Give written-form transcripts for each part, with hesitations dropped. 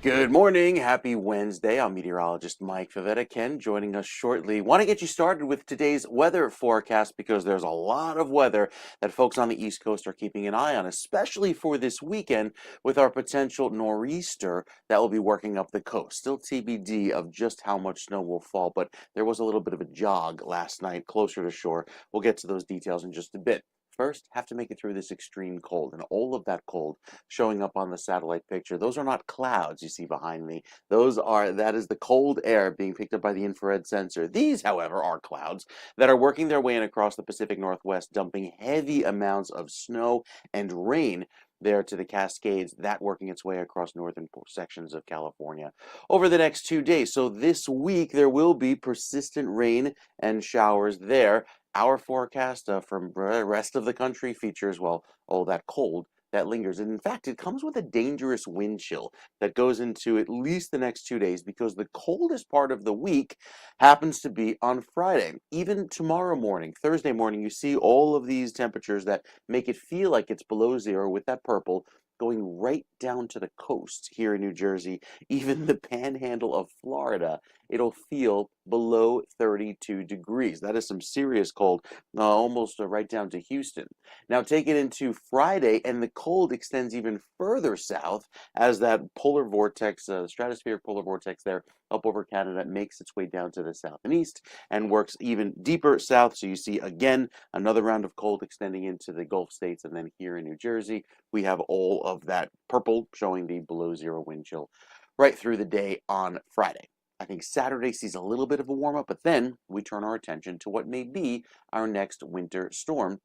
Good morning. Happy Wednesday. I'm meteorologist Mike Favetta. Ken joining us shortly. Want to get you started with today's weather forecast because there's a lot of weather that folks on the East Coast are keeping an eye on, especially for this weekend with our potential nor'easter that will be working up the coast. Still TBD of just how much snow will fall, but there was a little bit of a jog last night closer to shore. We'll get to those details in just a bit. First, have to make it through this extreme cold, and all of that cold showing up on the satellite picture. Those are not clouds you see behind me. That is the cold air being picked up by the infrared sensor. These, however, are clouds that are working their way in across the Pacific Northwest, dumping heavy amounts of snow and rain there to the Cascades, that working its way across northern sections of California over the next 2 days. So this week there will be persistent rain and showers there. Our forecast from the rest of the country features, well, all that cold that lingers. And in fact, it comes with a dangerous wind chill that goes into at least the next 2 days because the coldest part of the week happens to be on Friday. Even tomorrow morning, Thursday morning, you see all of these temperatures that make it feel like it's below zero with that purple going right down to the coast here in New Jersey, even the panhandle of Florida. It'll feel below 32 degrees. That is some serious cold, almost right down to Houston. Now take it into Friday, and the cold extends even further south as that polar vortex, stratospheric polar vortex there up over Canada makes its way down to the south and east and works even deeper south. So you see again another round of cold extending into the Gulf states, and then here in New Jersey we have all of that purple showing the below zero wind chill right through the day on Friday. I think Saturday sees a little bit of a warm up, but then we turn our attention to what may be our next winter storm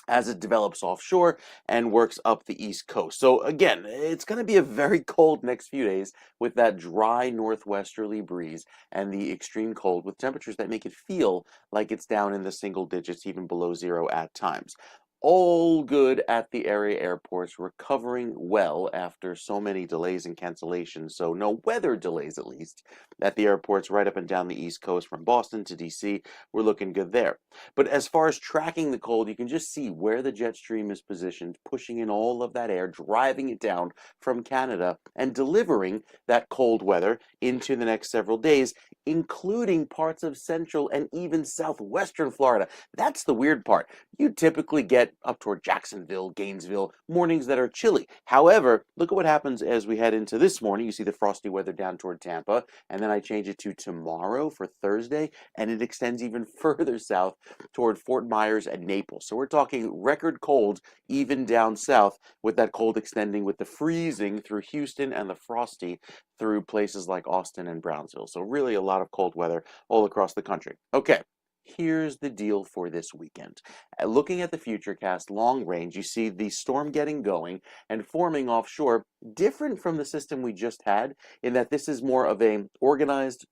as it develops offshore and works up the East Coast. So again, it's going to be a very cold next few days with that dry northwesterly breeze and the extreme cold with temperatures that make it feel like it's down in the single digits, even below zero at times. All good at the area airports, recovering well after so many delays and cancellations. So no weather delays, at least, at the airports right up and down the East Coast from Boston to DC. We're looking good there. But as far as tracking the cold, you can just see where the jet stream is positioned, pushing in all of that air, driving it down from Canada, and delivering that cold weather into the next several days, including parts of central and even southwestern Florida. That's the weird part. You typically get up toward Jacksonville, Gainesville, mornings that are chilly. However, look at what happens as we head into this morning. You see the frosty weather down toward Tampa, and then I change it to tomorrow for Thursday, and it extends even further south toward Fort Myers and Naples. So we're talking record cold even down south, with that cold extending with the freezing through Houston and the frosty through places like Austin and Brownsville. So really a lot of cold weather all across the country. Okay. Here's the deal for this weekend. Looking at the futurecast long range, you see the storm getting going and forming offshore, different from the system we just had in that this is more of a organized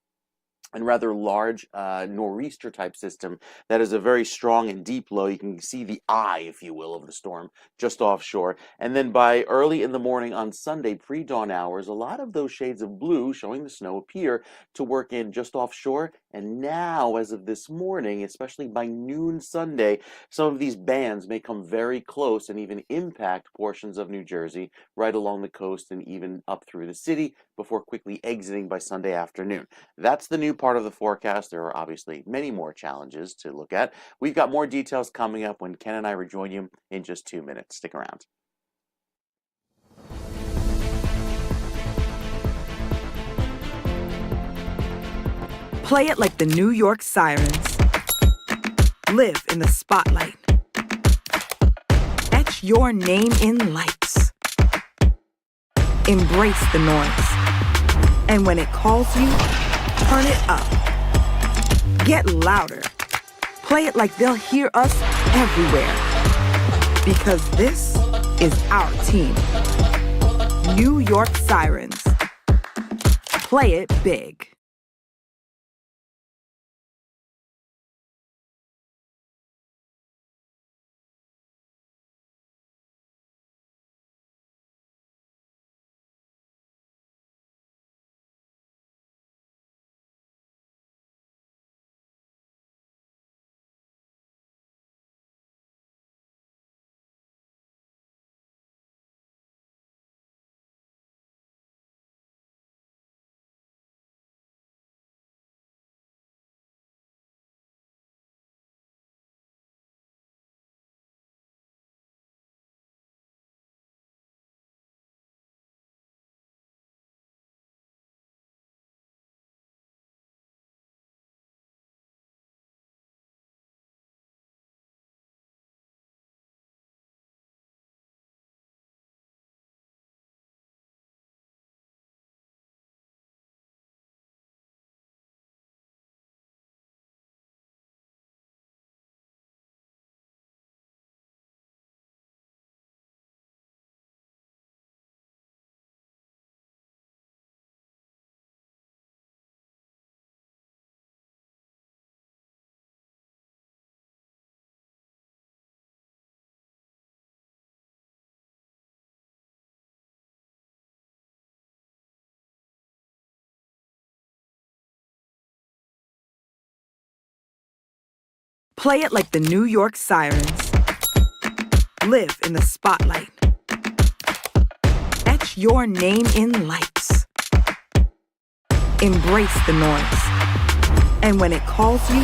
and rather large nor'easter type system that is a very strong and deep low. You can see the eye, if you will, of the storm just offshore. And then by early in the morning on Sunday, pre-dawn hours, a lot of those shades of blue showing the snow appear to work in just offshore. And now, as of this morning, especially by noon Sunday, some of these bands may come very close and even impact portions of New Jersey right along the coast and even up through the city before quickly exiting by Sunday afternoon. That's the new part of the forecast. There are obviously many more challenges to look at. We've got more details coming up when Ken and I rejoin you in just 2 minutes. Stick around. Play it like the New York Sirens. Live in the spotlight. Etch your name in lights. Embrace the noise. And when it calls you, turn it up. Get louder. Play it like they'll hear us everywhere. Because this is our team. New York Sirens. Play it big. Play it like the New York Sirens. Live in the spotlight. Etch your name in lights. Embrace the noise. And when it calls you,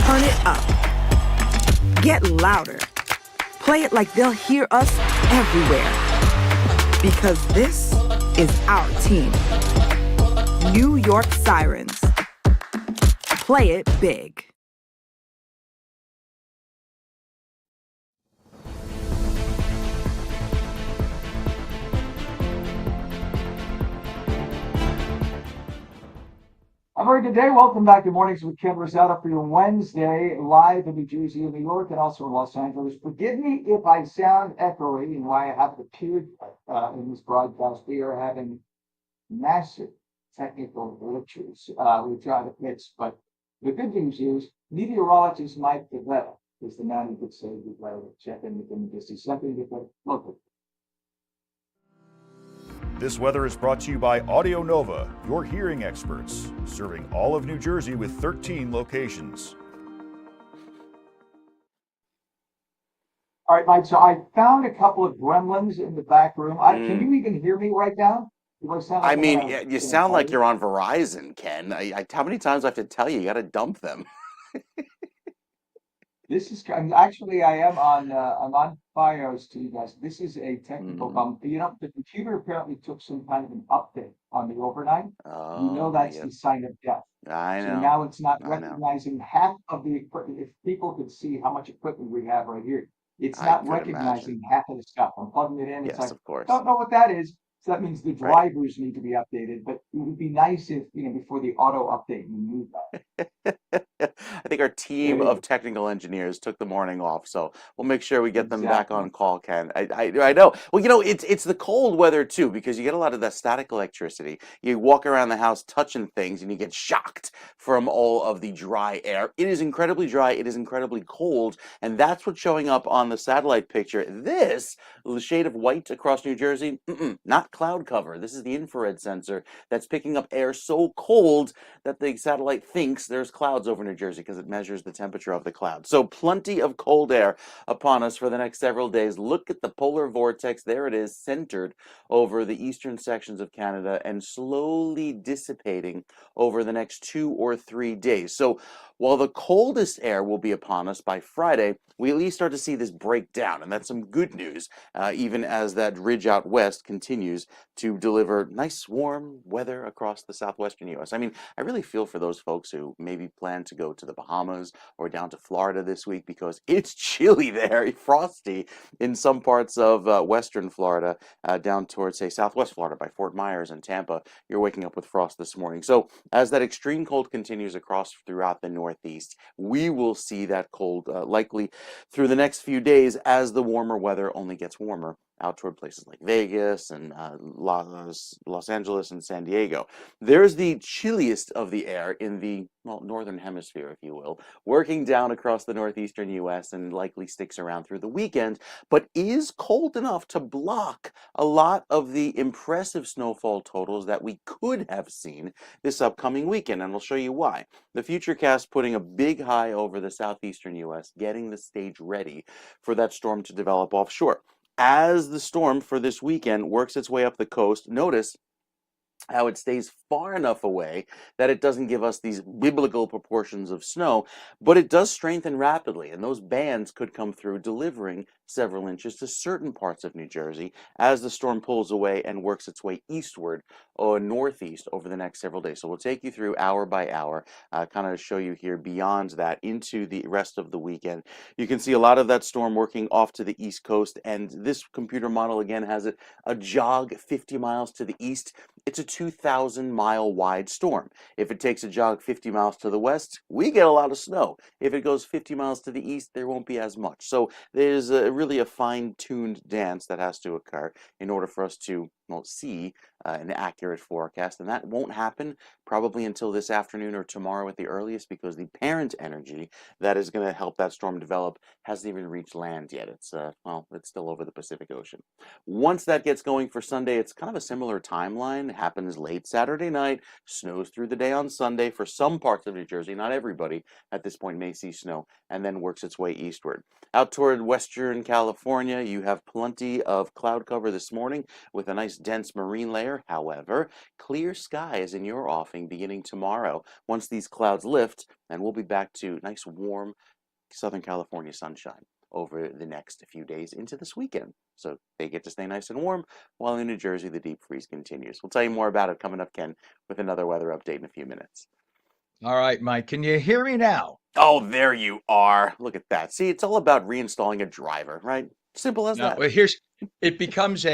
turn it up. Get louder. Play it like they'll hear us everywhere. Because this is our team. New York Sirens. Play it big. A very good day. Welcome back to Mornings with Ken Rosato for your Wednesday, live in New Jersey and New York and also in Los Angeles. Forgive me if I sound echoey and why I haven't appeared in this broadcast. We are having massive technical glitches we try to fix, but the good news is meteorologist Mike Favetta is the man who could say we'd like to check in with him just see something different. Look. This weather is brought to you by Audio Nova, your hearing experts, serving all of New Jersey with 13 locations. All right, Mike, so I found a couple of gremlins in the back room. Can you even hear me right now? Do I sound like I I'm mean, on a- you sound like you're on Verizon, Ken. How many times do I have to tell you? You got to dump them. This is actually I am on I'm on FiOS to you guys. This is a technical problem. You know, the computer apparently took some kind of an update on the overnight. You know Oh, that's yeah. the sign of death. I So know. now it's not I know. recognizing half of the equipment. If people could see how much equipment we have right here, it's I not could recognizing imagine. half of the stuff. I'm plugging it in. It's Yes, like, of course. don't know what that is. So that means the Right. drivers need to be updated. But it would be nice if, you know, before the auto update, you knew that. I think our team of technical engineers took the morning off, so we'll make sure we get them back Exactly. on call, Ken. I know. Well, you know, it's the cold weather too, because you get a lot of that static electricity. You walk around the house touching things, and you get shocked from all of the dry air. It is incredibly dry. It is incredibly cold, and that's what's showing up on the satellite picture. This the shade of white across New Jersey, not cloud cover. This is the infrared sensor that's picking up air so cold that the satellite thinks there's clouds over New Jersey because it measures the temperature of the cloud. So plenty of cold air upon us for the next several days. Look at the polar vortex. There it is, centered over the eastern sections of Canada and slowly dissipating over the next 2 or 3 days. So while the coldest air will be upon us by Friday, we at least start to see this break down, and that's some good news, even as that ridge out west continues to deliver nice warm weather across the southwestern U.S. I mean, I really feel for those folks who maybe plan to go to the Bahamas or down to Florida this week because it's chilly there, frosty in some parts of western Florida, down towards, say, southwest Florida by Fort Myers and Tampa. You're waking up with frost this morning. So as that extreme cold continues across throughout the Northeast, we will see that cold likely through the next few days as the warmer weather only gets warmer out toward places like Vegas and Los Angeles and San Diego. There's the chilliest of the air in the, well, northern hemisphere, if you will, working down across the northeastern U.S. and likely sticks around through the weekend, but is cold enough to block a lot of the impressive snowfall totals that we could have seen this upcoming weekend, and I'll show you why. The Futurecast putting a big high over the southeastern U.S., getting the stage ready for that storm to develop offshore. As the storm for this weekend works its way up the coast, notice how it stays far enough away that it doesn't give us these biblical proportions of snow, but it does strengthen rapidly, and those bands could come through, delivering several inches to certain parts of New Jersey as the storm pulls away and works its way eastward or northeast over the next several days. So we'll take you through hour by hour, kind of show you here beyond that into the rest of the weekend. You can see a lot of that storm working off to the east coast, and this computer model again has it a jog 50 miles to the east. It's a 2,000-mile wide storm. If it takes a jog 50 miles to the west, we get a lot of snow. If it goes 50 miles to the east, there won't be as much. So there's really a fine-tuned dance that has to occur in order for us to see an accurate forecast, and that won't happen probably until this afternoon or tomorrow at the earliest, because the parent energy that is going to help that storm develop hasn't even reached land yet. It's it's still over the Pacific Ocean. Once that gets going for Sunday, it's kind of a similar timeline. It happens late Saturday night, snows through the day on Sunday for some parts of New Jersey. Not everybody at this point may see snow, and then works its way eastward. Out toward western California, you have plenty of cloud cover this morning with a nice dense marine layer. However, clear skies in your offing beginning tomorrow once these clouds lift, and we'll be back to nice warm Southern California sunshine over the next few days into this weekend. So they get to stay nice and warm, while in New Jersey the deep freeze continues. We'll tell you more about it coming up, Ken, with another weather update in a few minutes. All right, Mike, can you hear me now? Oh, there you are. Look at that. See, it's all about reinstalling a driver, right? Simple as No, that. well, it becomes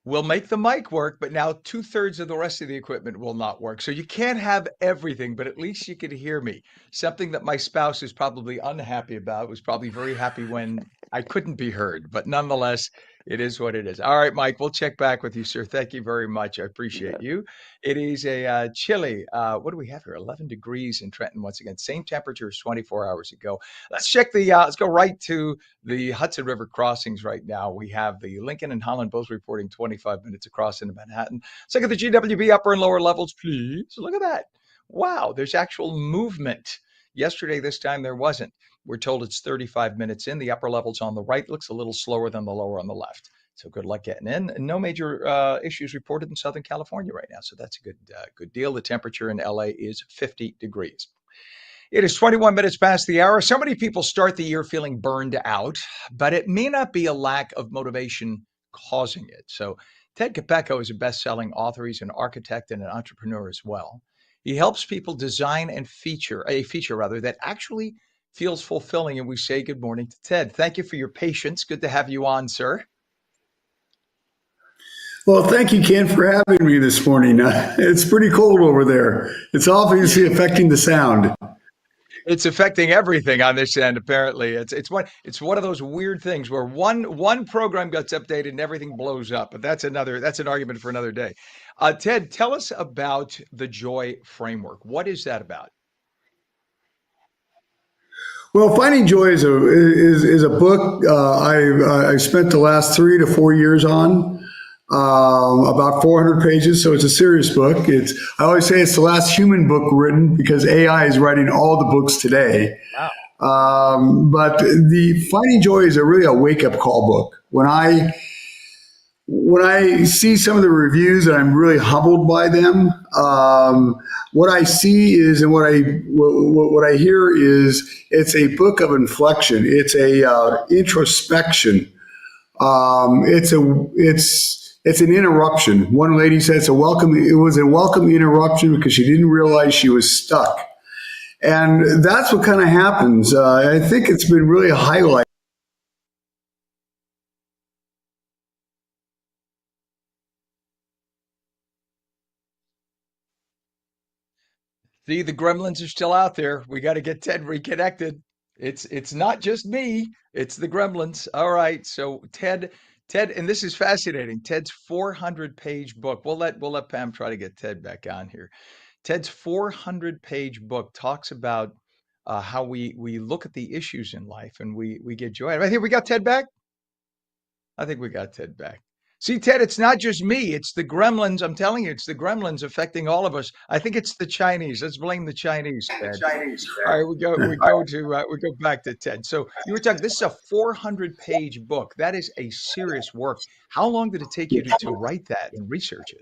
we'll make the mic work, but now 2/3 of the rest of the equipment will not work. So you can't have everything, but at least you can hear me. Something that my spouse is probably unhappy about, was probably very happy when I couldn't be heard, but nonetheless, it is what it is. All right, Mike, we'll check back with you, sir. Thank you very much. I appreciate you. It is a chilly, what do we have here? 11 degrees in Trenton once again. Same temperature as 24 hours ago. Let's check let's go right to the Hudson River crossings right now. We have the Lincoln and Holland both reporting 25 minutes across into Manhattan. Let's look at the GWB upper and lower levels, please. Look at that. Wow, there's actual movement. Yesterday, this time there wasn't. We're told it's 35 minutes in. The upper levels on the right looks a little slower than the lower on the left. So good luck getting in. No major issues reported in Southern California right now. So that's a good deal. The temperature in LA is 50 degrees. It is 21 minutes past the hour. So many people start the year feeling burned out, but it may not be a lack of motivation causing it. So Ted Capecco is a best-selling author. He's an architect and an entrepreneur as well. He helps people design and feature that actually feels fulfilling. And we say good morning to Ted. Thank you for your patience. Good to have you on, sir. Well, thank you, Ken, for having me this morning. It's pretty cold over there. It's obviously affecting the sound. It's affecting everything on this end, apparently. It's one of those weird things where one program gets updated and everything blows up. But that's an argument for another day. Ted, tell us about the Joy Framework. What is that about? Well, Finding Joy is a book I spent the last 3 to 4 years on, about 400 pages. So it's a serious book. I always say it's the last human book written, because AI is writing all the books today. Wow. But the Finding Joy is really a wake-up call book. When I see some of the reviews, and I'm really humbled by them, what I see is, and what I hear is, it's a book of inflection. It's a introspection. It's an interruption. One lady said it was a welcome interruption, because she didn't realize she was stuck. And that's what kind of happens. I think it's been really highlighted. See, the gremlins are still out there. We got to get Ted reconnected. It's not just me, it's the gremlins. All right. So Ted, and this is fascinating. Ted's 400-page book. We'll let Pam try to get Ted back on here. Ted's 400-page book talks about how we look at the issues in life and we get joy. I think we got Ted back. See, Ted, it's not just me. It's the gremlins. I'm telling you, it's the gremlins affecting all of us. I think it's the Chinese. Let's blame the Chinese, Ted. All right, we go back to Ted. So you were talking, this is a 400-page book. That is a serious work. How long did it take you to write that and research it?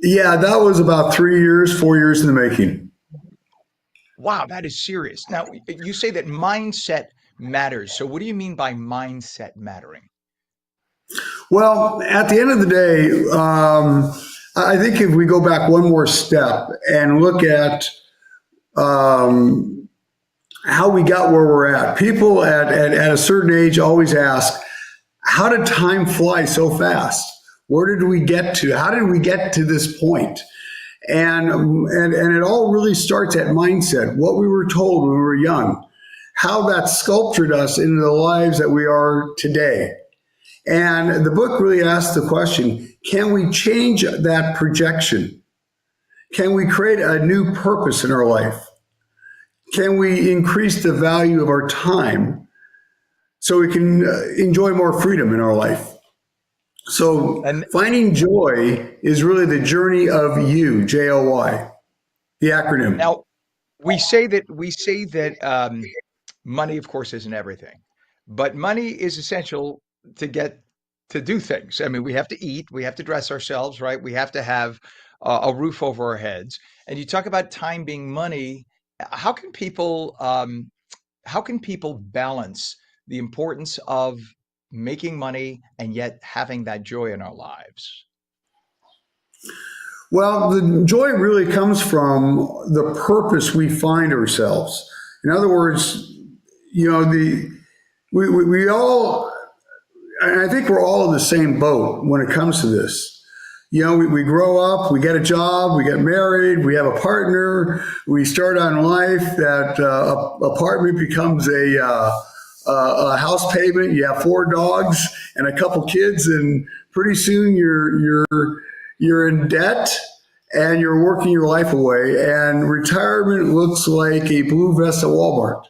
Yeah, that was about 4 years in the making. Wow, that is serious. Now, you say that mindset matters. So what do you mean by mindset mattering? Well, at the end of the day, I think if we go back one more step and look at how we got where we're at, people at a certain age always ask, how did time fly so fast? Where did we get to? How did we get to this point? And it all really starts at mindset, what we were told when we were young, how that sculptured us into the lives that we are today. And the book really asks the question, can we change that projection? Can we create a new purpose in our life? Can we increase the value of our time so we can enjoy more freedom in our life? So And finding joy is really the journey of you, JOY, the acronym. now we say that money, of course, isn't everything, but money is essential to get to do things. I mean, we have to eat, we have to dress ourselves, right? We have to have a roof over our heads. And you talk about time being money. How can people how can people balance the importance of making money and yet having that joy in our lives? Well, the joy really comes from the purpose we find ourselves. In other words, we all, and I think we're all in the same boat when it comes to this. We grow up, we get a job, we get married, we have a partner, we start on life. That apartment becomes a house payment. You have 4 dogs and a couple kids, and pretty soon you're in debt and you're working your life away. And retirement looks like a blue vest at Walmart.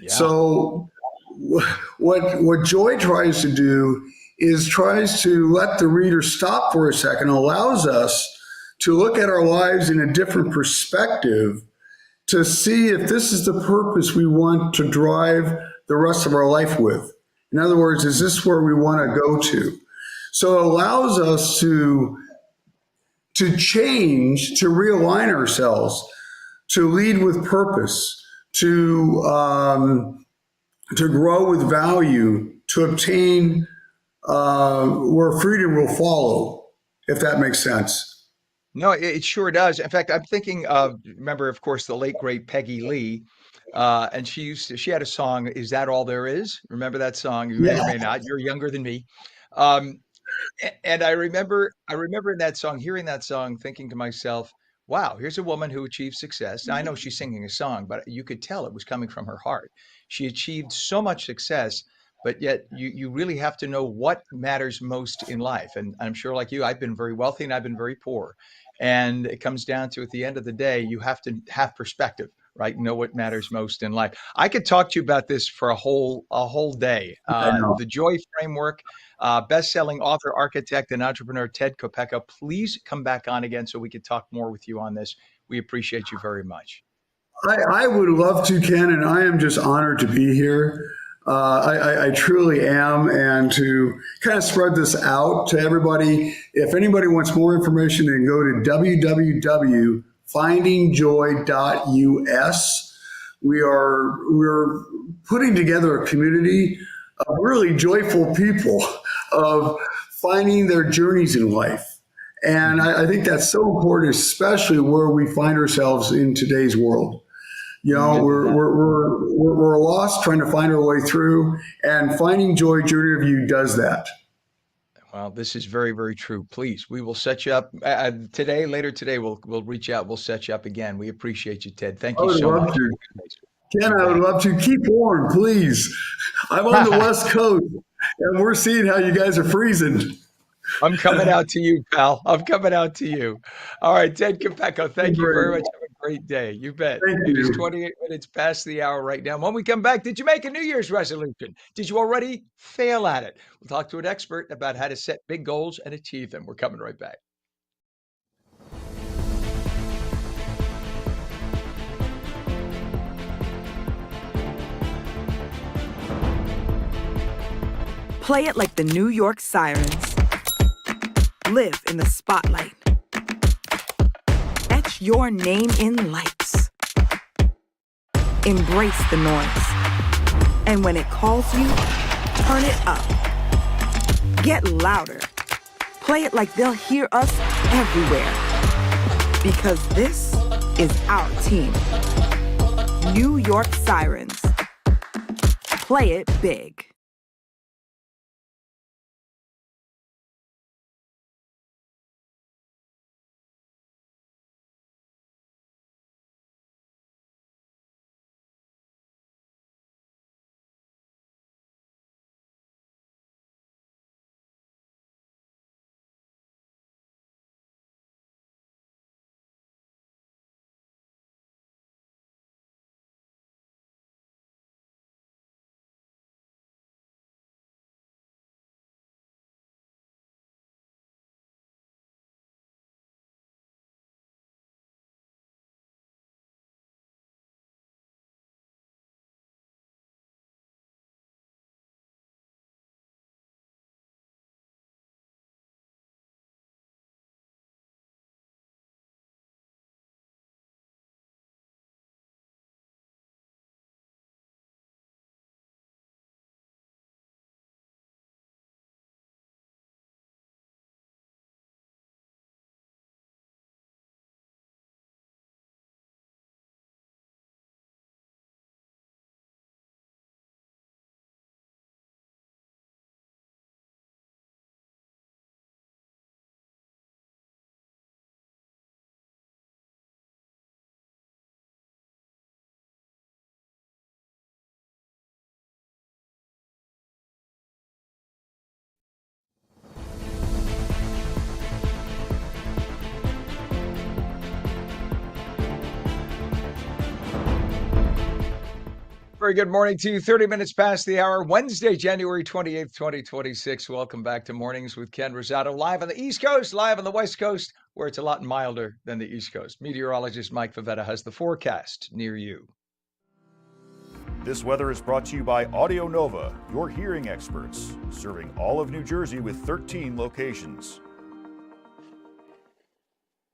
Yeah. So what Joy tries to do is tries to let the reader stop for a second, allows us to look at our lives in a different perspective to see if this is the purpose we want to drive the rest of our life with. In other words, is this where we want to go to? So it allows us to change, to realign ourselves, to lead with purpose, to grow with value, to obtain where freedom will follow, if that makes sense. No, it sure does. In fact, I'm thinking of, remember, of course, the late great Peggy Lee, and she had a song, "Is That All There Is?" Remember that song? You may or Yeah, may not. You're younger than me. Um, and I remember in that song, hearing that song, thinking to myself, wow, here's a woman who achieved success. Now, I know she's singing a song, but you could tell it was coming from her heart. She achieved so much success, but yet you really have to know what matters most in life. And I'm sure, like you, I've been very wealthy and I've been very poor. And it comes down to, at the end of the day, you have to have perspective, right? Know what matters most in life. I could talk to you about this for a whole day. I know. The Joy Framework, best-selling author, architect, and entrepreneur Ted Kopeka. Please come back on again so we could talk more with you on this. We appreciate you very much. I would love to, Ken, and I am just honored to be here. I truly am, and to kind of spread this out to everybody. If anybody wants more information, then go to www.findingjoy.us. We're putting together a community of really joyful people of finding their journeys in life. And I think that's so important, especially where we find ourselves in today's world. We're lost trying to find our way through, and Finding Joy Journey Review does that. Well, this is very, very true. Please, we will set you up today. Later today, we'll reach out. We'll set you up again. We appreciate you, Ted. Thank I you would so love much. to. Ken, You I would bet. love to. Keep warm, please. I'm on the West Coast, and we're seeing how you guys are freezing. I'm coming out to you, pal. I'm coming out to you. All right, Ted Capecco, thank you very much. Have a great day. You bet. Thank It is you. 28 minutes past the hour right now. When we come back, did you make a New Year's resolution? Did you already fail at it? We'll talk to an expert about how to set big goals and achieve them. We're coming right back. Play it like the New York Sirens. Live in the spotlight. Etch your name in lights. Embrace the noise. And when it calls you, turn it up. Get louder. Play it like they'll hear us everywhere. Because this is our team. New York Sirens. Play it big. Very good morning to you. 30 minutes past the hour, Wednesday, January 28th, 2026. Welcome back to Mornings with Ken Rosato, live on the East Coast, live on the West Coast, where it's a lot milder than the East Coast. Meteorologist Mike Favetta has the forecast near you. This weather is brought to you by Audio Nova, your hearing experts, serving all of New Jersey with 13 locations.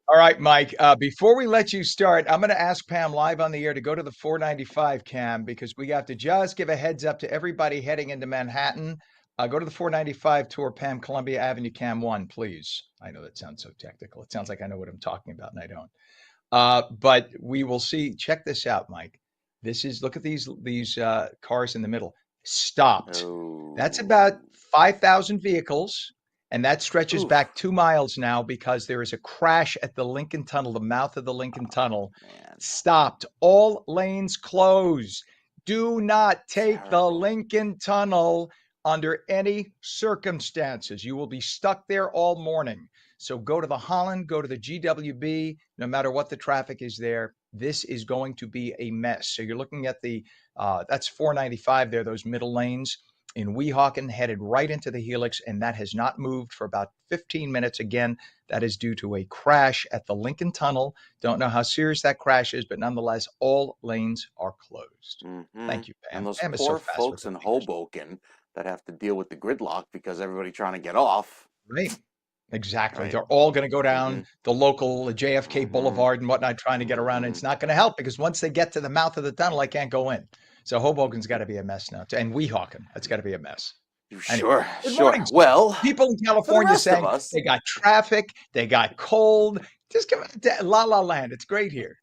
All right, Mike, before we let you start, I'm going to ask Pam live on the air to go to the 495 cam because we have to just give a heads up to everybody heading into Manhattan. Go to the 495 tour, Pam, Columbia Avenue, cam 1, please. I know that sounds so technical. It sounds like I know what I'm talking about, and I don't. But we will see. Check this out, Mike. Look at these cars in the middle. Stopped. That's about 5,000 vehicles. And that stretches back 2 miles now because there is a crash at the Lincoln Tunnel, the mouth of the Lincoln Tunnel. Man. Stopped. All lanes closed. Do not take the Lincoln Tunnel under any circumstances. You will be stuck there all morning. So go to the Holland, go to the GWB, no matter what the traffic is there. This is going to be a mess. So you're looking at that's 495 there, those middle lanes in Weehawken, headed right into the helix, and that has not moved for about 15 minutes. Again, that is due to a crash at the Lincoln Tunnel. Don't know how serious that crash is, but nonetheless, all lanes are closed. Mm-hmm. Thank you, Pam. And those Pam is poor so fast folks with in her fingers. Hoboken that have to deal with the gridlock because everybody trying to get off. Right. Exactly. Right. They're all going to go down Mhm. the local JFK Mhm. Boulevard and whatnot, trying to get around. And it's not going to help because once they get to the mouth of the tunnel, I can't go in. So Hoboken's got to be a mess now. And Weehawken, that's got to be a mess. Anyway, good morning. Well, people in for the California rest of saying us, they got traffic, they got cold. Just come to La La Land. It's great here.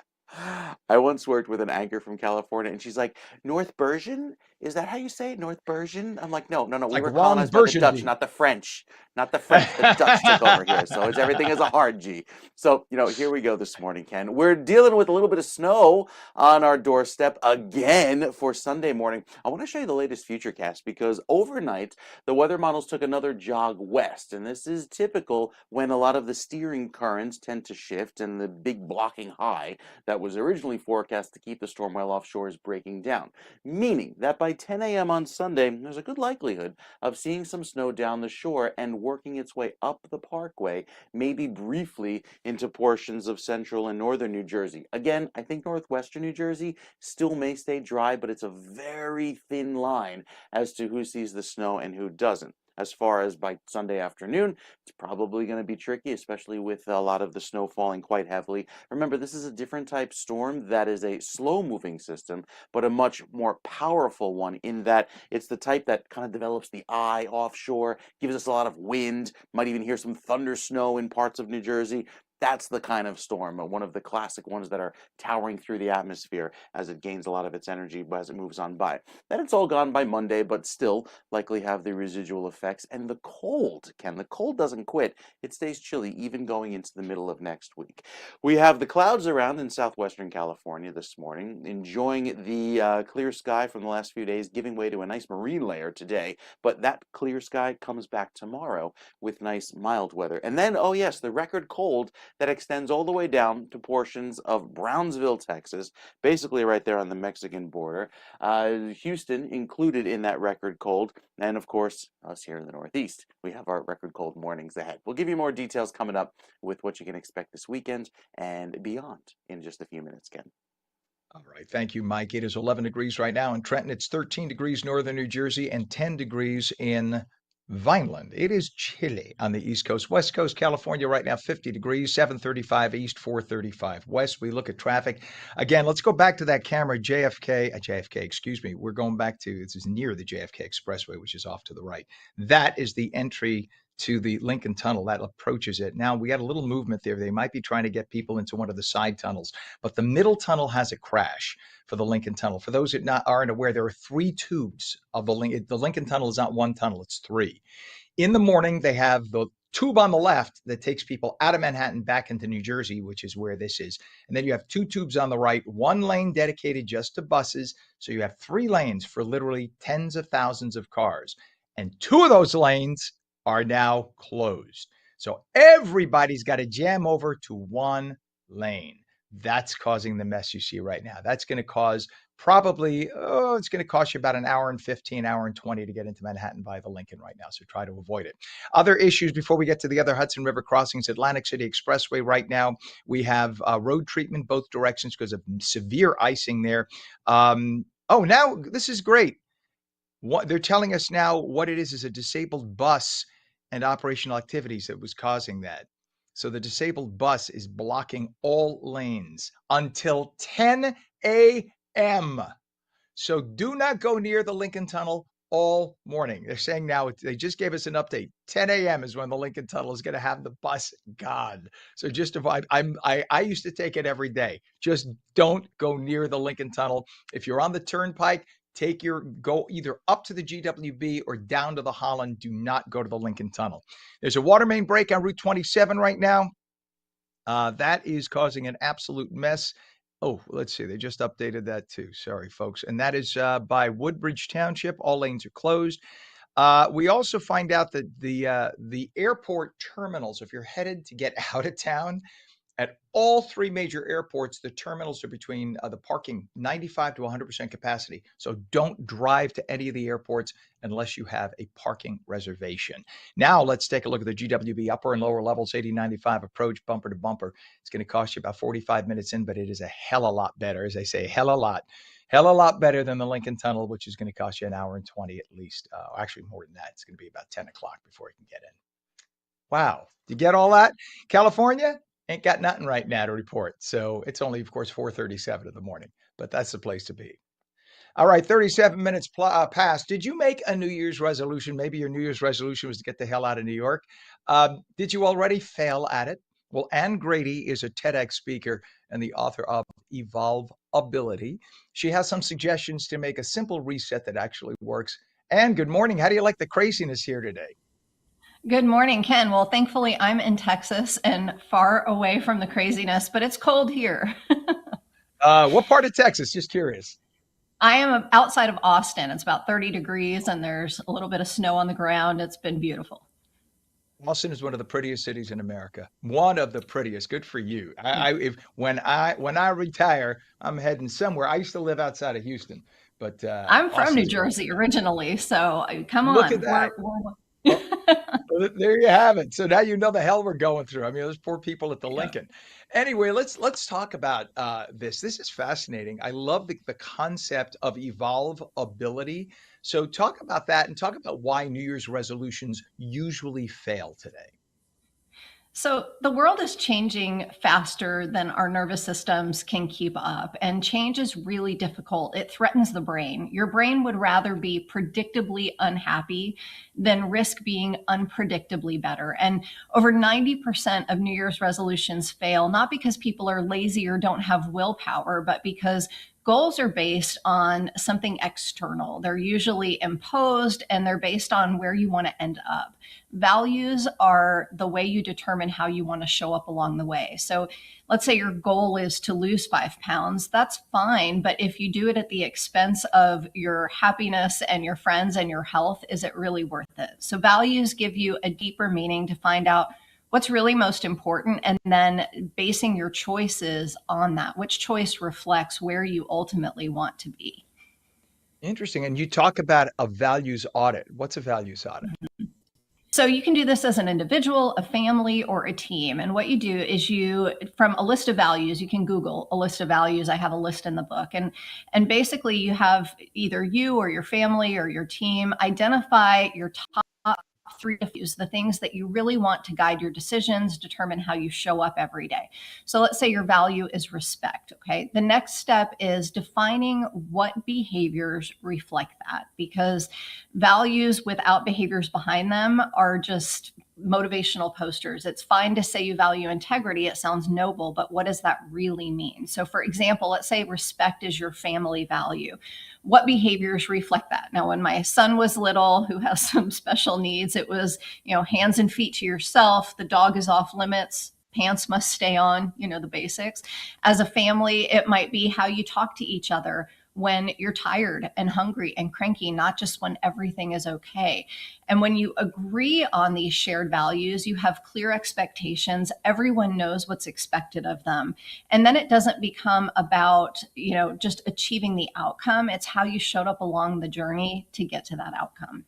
I once worked with an anchor from California, and she's like, North Bergen? Is that how you say it? North Bergen? I'm like, no. We Like were Ron colonized by the Dutch, Burgundy. not the French. Not the French. The Dutch took over here. So everything is a hard G. So, here we go this morning, Ken. We're dealing with a little bit of snow on our doorstep again for Sunday morning. I want to show you the latest futurecast because overnight, the weather models took another jog west. And this is typical when a lot of the steering currents tend to shift and the big blocking high that was originally forecast to keep the storm well offshore is breaking down. Meaning that by 10 a.m. on Sunday, there's a good likelihood of seeing some snow down the shore and working its way up the parkway, maybe briefly into portions of central and northern New Jersey. Again, I think northwestern New Jersey still may stay dry, but it's a very thin line as to who sees the snow and who doesn't. As far as by Sunday afternoon, it's probably going to be tricky, especially with a lot of the snow falling quite heavily. Remember, this is a different type storm that is a slow-moving system, but a much more powerful one in that it's the type that kind of develops the eye offshore, gives us a lot of wind, might even hear some thunder snow in parts of New Jersey. That's the kind of storm, one of the classic ones that are towering through the atmosphere as it gains a lot of its energy as it moves on by. Then it's all gone by Monday, but still likely have the residual effects. And the cold, Ken, the cold doesn't quit. It stays chilly even going into the middle of next week. We have the clouds around in southwestern California this morning, enjoying the clear sky from the last few days, giving way to a nice marine layer today. But that clear sky comes back tomorrow with nice mild weather. And then, oh yes, the record cold that extends all the way down to portions of Brownsville, Texas, basically right there on the Mexican border. Houston included in that record cold, and of course, us here in the Northeast. We have our record cold mornings ahead. We'll give you more details coming up with what you can expect this weekend and beyond in just a few minutes, Ken. All right. Thank you, Mike. It is 11 degrees right now in Trenton. It's 13 degrees northern New Jersey and 10 degrees in Vineland. It is chilly on the East Coast. West Coast, California right now, 50 degrees, 735 east, 435 west. We look at traffic. Again, let's go back to that camera, JFK, excuse me. We're going back to, this is near the JFK Expressway, which is off to the right. That is the entry to the Lincoln Tunnel that approaches it. Now, we got a little movement there. They might be trying to get people into one of the side tunnels, but the middle tunnel has a crash for the Lincoln Tunnel. For those that aren't aware, there are 3 tubes of the Lincoln. The Lincoln Tunnel is not one tunnel, it's 3. In the morning, they have the tube on the left that takes people out of Manhattan back into New Jersey, which is where this is. And then you have 2 tubes on the right, 1 lane dedicated just to buses. So you have 3 lanes for literally tens of thousands of cars. And 2 of those lanes are now closed. So everybody's got to jam over to 1 lane. That's causing the mess you see right now. That's going to cause probably, it's going to cost you about an hour and 15, hour and 20 to get into Manhattan by the Lincoln right now. So try to avoid it. Other issues before we get to the other Hudson River crossings, Atlantic City Expressway right now, we have road treatment both directions because of severe icing there. Now this is great. What they're telling us now, what it is a disabled bus and operational activities that was causing that. So the disabled bus is blocking all lanes until 10 a.m. So do not go near the Lincoln Tunnel all morning. They're saying now, they just gave us an update. 10 a.m. is when the Lincoln Tunnel is going to have the bus gone. So just avoid. I used to take it every day. Just don't go near the Lincoln Tunnel. If you're on the turnpike, go either up to the GWB or down to the Holland. Do not go to the Lincoln Tunnel. There's a water main break on Route 27 right now. That is causing an absolute mess. Oh, let's see. They just updated that too. Sorry, folks. And that is by Woodbridge Township. All lanes are closed. We also find out that the airport terminals, if you're headed to get out of town, at all three major airports, the terminals are between the parking 95 to 100% capacity. So don't drive to any of the airports unless you have a parking reservation. Now let's take a look at the GWB upper and lower levels, 8095 approach bumper to bumper. It's going to cost you about 45 minutes in, but it is a hell of a lot better. As I say, hell of a lot better than the Lincoln Tunnel, which is going to cost you an hour and 20 at least. Actually, more than that. It's going to be about 10 o'clock before you can get in. Wow. Did you get all that? California? Ain't got nothing right now to report. So it's only, of course, 4:37 in the morning, but that's the place to be. All right, 37 minutes past. Did you make a New Year's resolution? Maybe your New Year's resolution was to get the hell out of New York. Did you already fail at it? Well, Ann Grady is a TEDx speaker and the author of Evolve Ability. She has some suggestions to make a simple reset that actually works. Ann, good morning. How do you like the craziness here today? Good morning, Ken. Well, thankfully, I'm in Texas and far away from the craziness, but it's cold here. What part of Texas? Just curious. I am outside of Austin. It's about 30 degrees and there's a little bit of snow on the ground. It's been beautiful. Austin is one of the prettiest cities in America. One of the prettiest. Good for you. When I retire, I'm heading somewhere. I used to live outside of Houston, but I'm from New Jersey originally, so come on. Look at that. Well, there you have it. So now you know the hell we're going through. I mean, those poor people at the Lincoln. Anyway, let's talk about this. This is fascinating. I love the concept of evolve ability. So talk about that and talk about why New Year's resolutions usually fail today. So the world is changing faster than our nervous systems can keep up, and change is really difficult. It threatens the brain. Your brain would rather be predictably unhappy than risk being unpredictably better. And over 90% of New Year's resolutions fail, not because people are lazy or don't have willpower, but because goals are based on something external. They're usually imposed and they're based on where you want to end up. Values are the way you determine how you want to show up along the way. So let's say your goal is to lose 5 pounds. That's fine. But if you do it at the expense of your happiness and your friends and your health, is it really worth it? So values give you a deeper meaning to find out what's really most important, and then basing your choices on that. Which choice reflects where you ultimately want to be? Interesting. And you talk about a values audit. What's a values audit? So you can do this as an individual, a family, or a team. And what you do is from a list of values, you can Google a list of values. I have a list in the book. And basically you have either you or your family or your team identify your top 3 values, the things that you really want to guide your decisions, determine how you show up every day. So let's say your value is respect. Okay. The next step is defining what behaviors reflect that, because values without behaviors behind them are just motivational posters. It's fine to say you value integrity. It sounds noble, but what does that really mean? So for example, let's say respect is your family value. What behaviors reflect that? Now, when my son was little, who has some special needs, it was, hands and feet to yourself. The dog is off limits. Pants must stay on, the basics. As a family, it might be how you talk to each other. when you're tired and hungry and cranky, not just when everything is okay. And when you agree on these shared values, you have clear expectations. Everyone knows what's expected of them. And then it doesn't become about, just achieving the outcome. It's how you showed up along the journey to get to that outcome.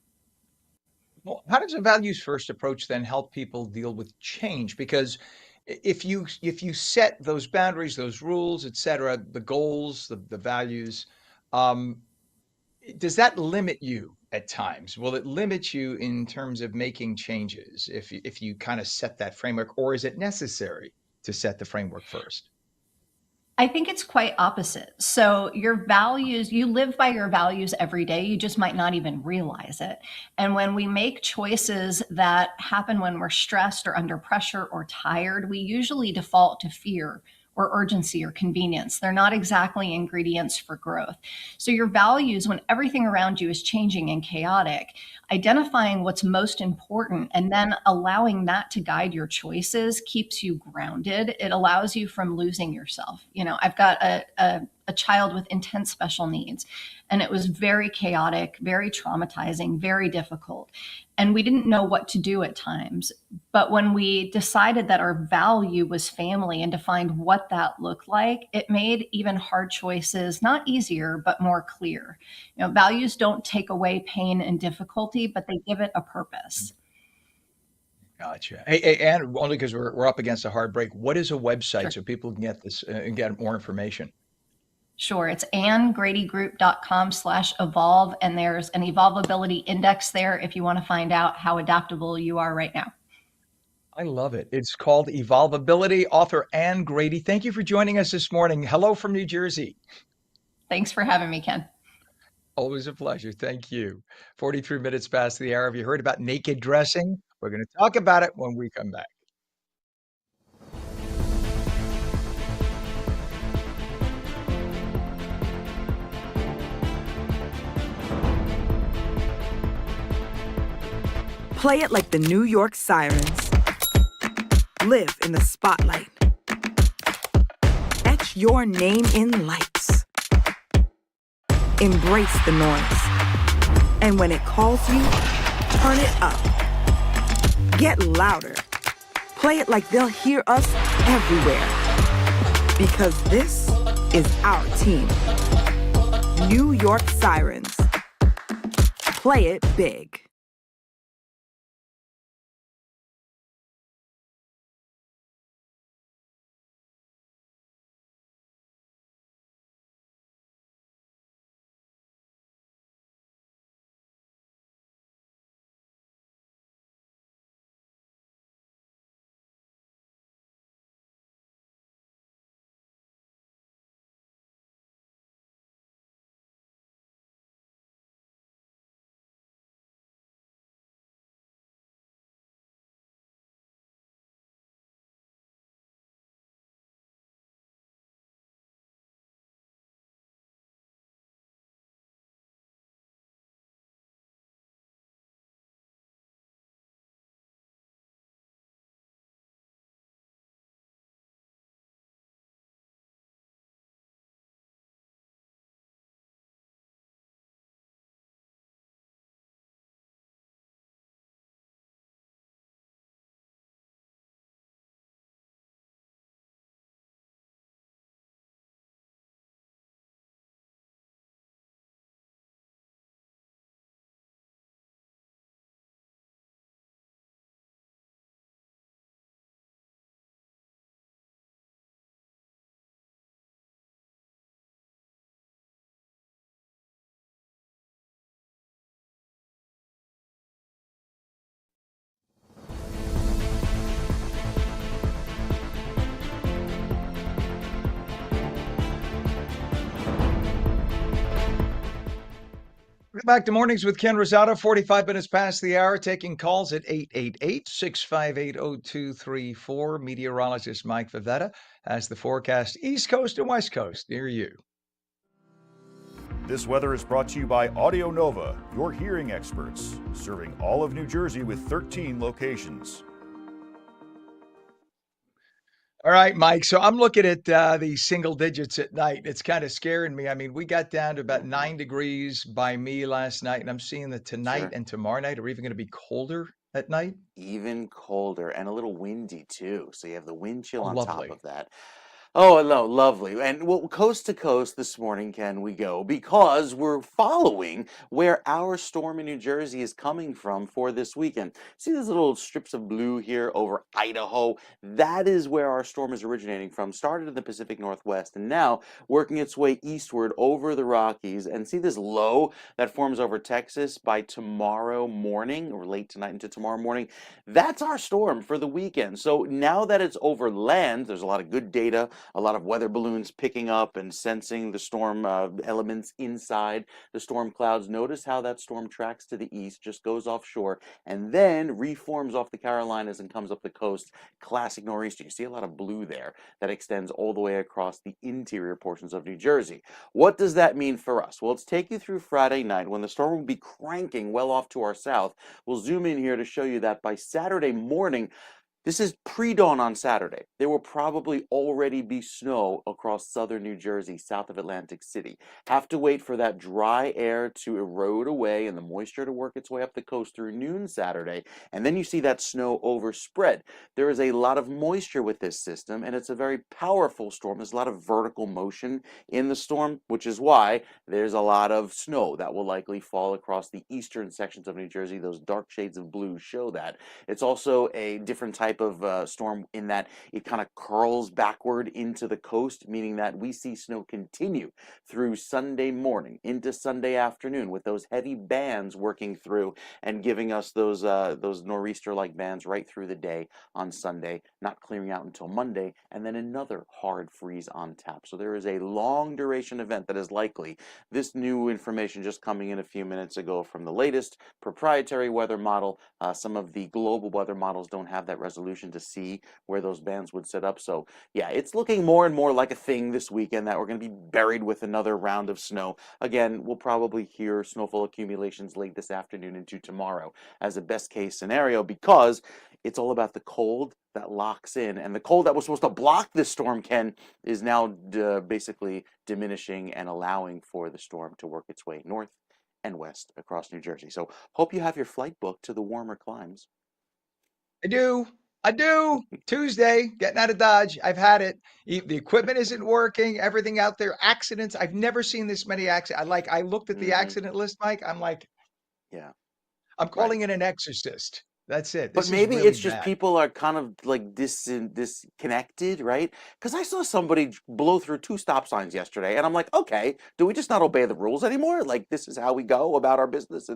Well, how does a values first approach then help people deal with change? Because if you set those boundaries, those rules, et cetera, the goals, the values, um, does that limit you at times? Will it limit you in terms of making changes if you kind of set that framework, or is it necessary to set the framework first? I think it's quite opposite. So your values, you live by your values every day. You just might not even realize it. And when we make choices that happen when we're stressed or under pressure or tired, we usually default to fear or urgency or convenience. They're not exactly ingredients for growth. So your values, when everything around you is changing and chaotic, identifying what's most important and then allowing that to guide your choices keeps you grounded. It allows you from losing yourself. I've got a child with intense special needs, and it was very chaotic, very traumatizing, very difficult. And we didn't know what to do at times. But when we decided that our value was family and defined what that looked like, it made even hard choices not easier, but more clear. Values don't take away pain and difficulty, but they give it a purpose. Gotcha. Hey, and only because we're up against a hard break, what is a website so people can get this and get more information? Sure. It's annegradygroup.com/evolve. And there's an evolvability index there if you want to find out how adaptable you are right now. I love it. It's called Evolvability. Author Anne Grady. Thank you for joining us this morning. Hello from New Jersey. Thanks for having me, Ken. Always a pleasure. Thank you. 43 minutes past the hour. Have you heard about naked dressing? We're going to talk about it when we come back. Play it like the New York Sirens. Live in the spotlight. Etch your name in lights. Embrace the noise. And when it calls you, turn it up. Get louder. Play it like they'll hear us everywhere. Because this is our team. New York Sirens. Play it big. Welcome back to Mornings with Ken Rosato, 45 minutes past the hour, taking calls at 888-658-0234. Meteorologist Mike Favetta has the forecast East Coast and West Coast near you. This weather is brought to you by Audio Nova, your hearing experts, serving all of New Jersey with 13 locations. All right, Mike. So I'm looking at these single digits at night. It's kind of scaring me. I mean, we got down to about Hmm. 9 degrees by me last night, and I'm seeing that tonight Sure. and tomorrow night are even going to be colder at night. Even colder and a little windy too. So you have the wind chill Oh, on top lovely. of that. Oh, no, lovely. And well, coast to coast this morning, can we go? Because we're following where our storm in New Jersey is coming from for this weekend. See these little strips of blue here over Idaho? That is where our storm is originating from. Started in the Pacific Northwest and now working its way eastward over the Rockies. And see this low that forms over Texas by tomorrow morning or late tonight into tomorrow morning? That's our storm for the weekend. So now that it's over land, there's a lot of good data, a lot of weather balloons picking up and sensing the storm elements inside the storm clouds. Notice how that storm tracks to the east, just goes offshore, and then reforms off the Carolinas and comes up the coast. Classic nor'easter. You see a lot of blue there that extends all the way across the interior portions of New Jersey. What does that mean for us? Well, let's take you through Friday night when the storm will be cranking well off to our south. We'll zoom in here to show you that by Saturday morning, this is pre-dawn on Saturday. There will probably already be snow across southern New Jersey, south of Atlantic City. Have to wait for that dry air to erode away and the moisture to work its way up the coast through noon Saturday. And then you see that snow overspread. There is a lot of moisture with this system, and it's a very powerful storm. There's a lot of vertical motion in the storm, which is why there's a lot of snow that will likely fall across the eastern sections of New Jersey. Those dark shades of blue show that. It's also a different type of storm in that it kind of curls backward into the coast, meaning that we see snow continue through Sunday morning into Sunday afternoon with those heavy bands working through and giving us those nor'easter-like bands right through the day on Sunday, not clearing out until Monday, and then another hard freeze on tap. So there is a long duration event that is likely. This new information just coming in a few minutes ago from the latest proprietary weather model. Some of the global weather models don't have that resolution to see where those bands would set up. So yeah, it's looking more and more like a thing this weekend that we're going to be buried with another round of snow. Again, we'll probably hear snowfall accumulations late this afternoon into tomorrow as a best case scenario because it's all about the cold that locks in. And the cold that was supposed to block this storm, Ken, is now basically diminishing and allowing for the storm to work its way north and west across New Jersey. So hope you have your flight booked to the warmer climes. I do. I do. Tuesday, getting out of Dodge. I've had it. The equipment isn't working. Everything out there. Accidents. I've never seen this many accidents. I looked at the Hmm. accident list, Mike. I'm like, Yeah, I'm right. calling it an exorcist. That's it. But This is maybe really it's just bad. people are kind of like disconnected, right? Because I saw somebody blow through two stop signs yesterday, and I'm like, okay, do we just not obey the rules anymore? Like this is how we go about our business.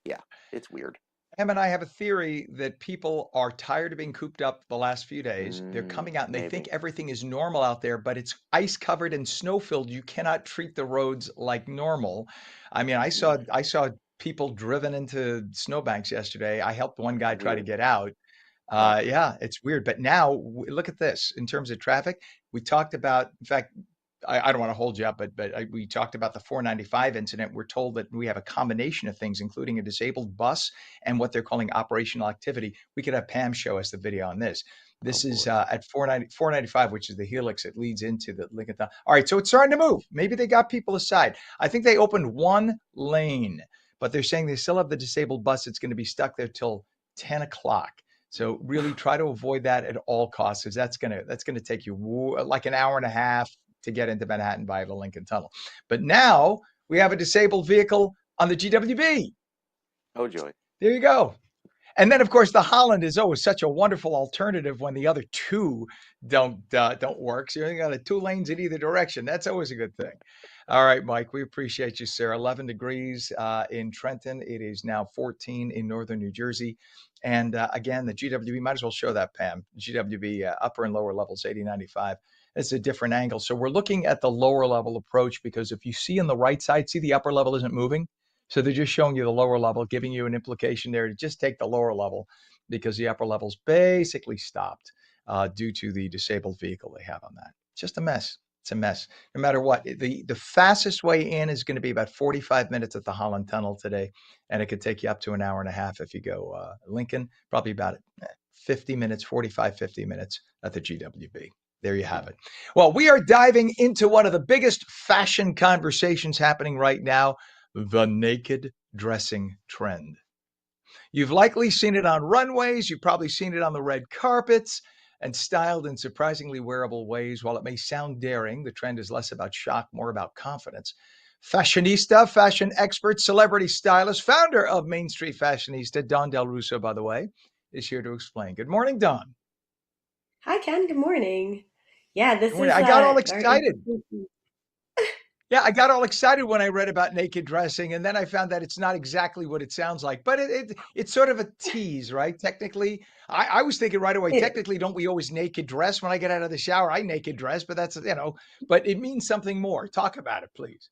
Yeah, it's weird. Em and I have a theory that people are tired of being cooped up the last few days. They're coming out and they think Maybe. everything is normal out there, but it's ice covered and snow filled. You cannot treat the roads like normal. I mean, Mm, I saw people driven into snowbanks yesterday. I helped one guy try to weird. get out. Huh. Yeah, it's weird. But now look at this in terms of traffic. We talked about, in fact, I don't want to hold you up, but we talked about the 495 incident. We're told that we have a combination of things, including a disabled bus and what they're calling operational activity. We could have Pam show us the video on this. Oh This is boy. at 495, which is the helix that leads into the Lincoln Tunnel. All right, so it's starting to move. Maybe they got people aside. I think they opened one lane, but they're saying they still have the disabled bus. It's going to be stuck there till 10 o'clock. So really try to avoid that at all costs, because that's gonna take you like an hour and a half to get into Manhattan via the Lincoln Tunnel. But now we have a disabled vehicle on the GWB. Oh joy. There you go. And then, of course, the Holland is always such a wonderful alternative when the other two don't work. So you got two lanes in either direction. That's always a good thing. All right, Mike, we appreciate you, sir. 11 degrees in Trenton. It is now 14 in northern New Jersey. And again, the GWB, might as well show that, Pam. GWB upper and lower levels, 80, 95. It's a different angle. So we're looking at the lower level approach because if you see on the right side, see the upper level isn't moving. So they're just showing you the lower level, giving you an implication there to just take the lower level because the upper level's basically stopped due to the disabled vehicle they have on that. It's just a mess. It's a mess. No matter what, the fastest way in is going to be about 45 minutes at the Holland Tunnel today, and it could take you up to an hour and a half if you go Lincoln, probably about 50 minutes, 45, 50 minutes at the GWB. There you have it. Well, we are diving into one of the biggest fashion conversations happening right now, the naked dressing trend. You've likely seen it on runways, you've probably seen it on the red carpets, and styled in surprisingly wearable ways. While it may sound daring, the trend is less about shock, more about confidence. Fashionista, fashion expert, celebrity stylist, founder of Main Street Fashionista, Dawn Del Russo, by the way, is here to explain. Good morning, Dawn. Hi, Ken. Good morning. Yeah, this Good morning. is I got all very excited. interesting. Yeah, I got all excited when I read about naked dressing, and then I found that it's not exactly what it sounds like, but it's sort of a tease, right? Technically, I was thinking right away, It technically, don't we always naked dress when I get out of the shower? I naked dress, but that's, but it means something more. Talk about it, please.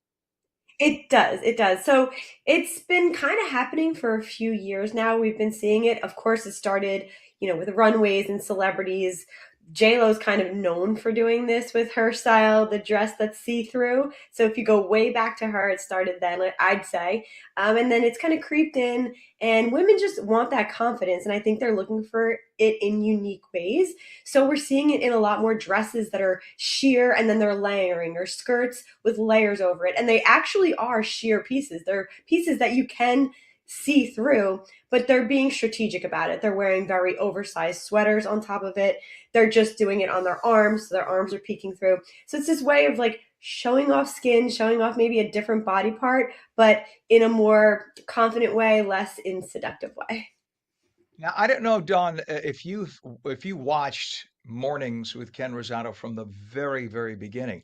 it does. It does. So it's been kind of happening for a few years now. We've been seeing it. Of course, it started, with runways and celebrities. J-Lo's kind of known for doing this with her style, the dress that's see-through. So if you go way back to her, it started then, I'd say. And then it's kind of creeped in, and women just want that confidence. And I think they're looking for it in unique ways. So we're seeing it in a lot more dresses that are sheer and then they're layering, or skirts with layers over it. And they actually are sheer pieces. They're pieces that you can see through, but they're being strategic about it. They're wearing very oversized sweaters on top of it. They're just doing it on their arms, so their arms are peeking through. So it's this way of like showing off skin, showing off maybe a different body part, but in a more confident way, less in seductive way. Now, I don't know, Dawn, if you watched Mornings with Ken Rosato from the very, very beginning.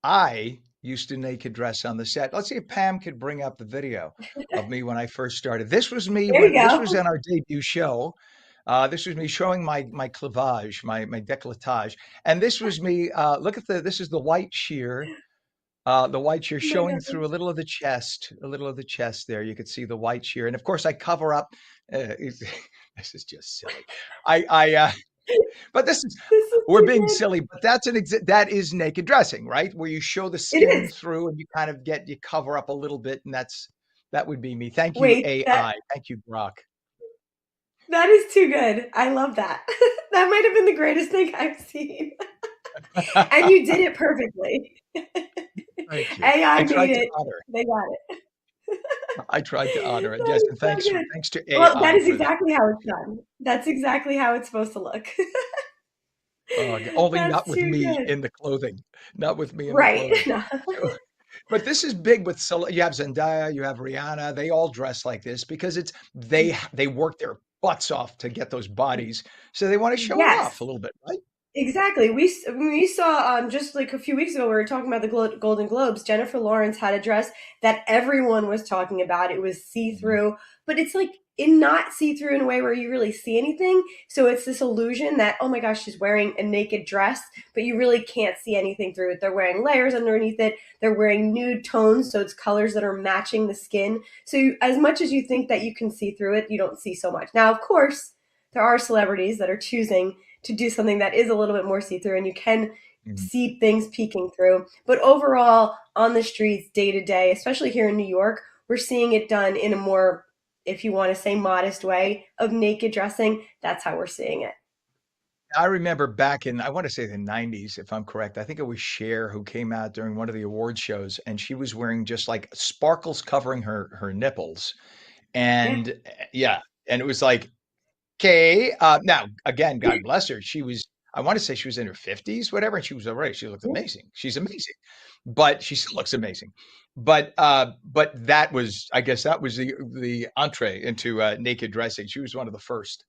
I used to naked dress on the set. Let's see if Pam could bring up the video of me when I first started. This was me There you when this was go. in our debut show. This was me showing my cleavage, my décolletage, and this was me. Look at this is the white sheer Oh my showing God. through a little of the chest, there. You could see the white sheer, and of course I cover up. This is just silly. I but this is This is we're too being good. silly, but that is naked dressing, right? Where you show the It skin is. through and you cover up a little bit, and that would be me. Thank you, Wait, AI. Thank you, Grok. that is too good. I love that. That might have been the greatest thing I've seen. And you did it perfectly. Thank you. AI I made tried to it. honor They got it. I tried to honor it. That Yes, is and so good. thanks to Well, that AI is for that. exactly how it's done. That's exactly how it's supposed to look. Only not That's with too me good. in the clothing. Not with me in the Right. clothing. No. So, but this is big with you have Zendaya, you have Rihanna, they all dress like this because they work their butts off to get those bodies. So they want to show it off Yes. a little bit, right? Exactly. We saw just like a few weeks ago, we were talking about the Golden Globes. Jennifer Lawrence had a dress that everyone was talking about. It was see Mhm. through, but it's like in not see through in a way where you really see anything. So it's this illusion that, oh my gosh, she's wearing a naked dress, but you really can't see anything through it. They're wearing layers underneath it. They're wearing nude tones, so it's colors that are matching the skin. So as much as you think that you can see through it, you don't see so much. Now, of course, there are celebrities that are choosing to do something that is a little bit more see-through, and you can Mhm. see things peeking through. But overall, on the streets, day to day, especially here in New York, we're seeing it done in a more, if you want to say, modest way of naked dressing. That's how we're seeing it. I remember back in, I want to say the 90s, if I'm correct. I think it was Cher who came out during one of the award shows, and she was wearing just like sparkles covering her nipples. Yeah. And yeah, and it was like, okay. Now, again, God bless her. I want to say she was in her 50s, whatever, and she was all right. She looked amazing. She's amazing, but she still looks amazing. But that was, I guess, that was the entree into naked dressing. She was one of the first.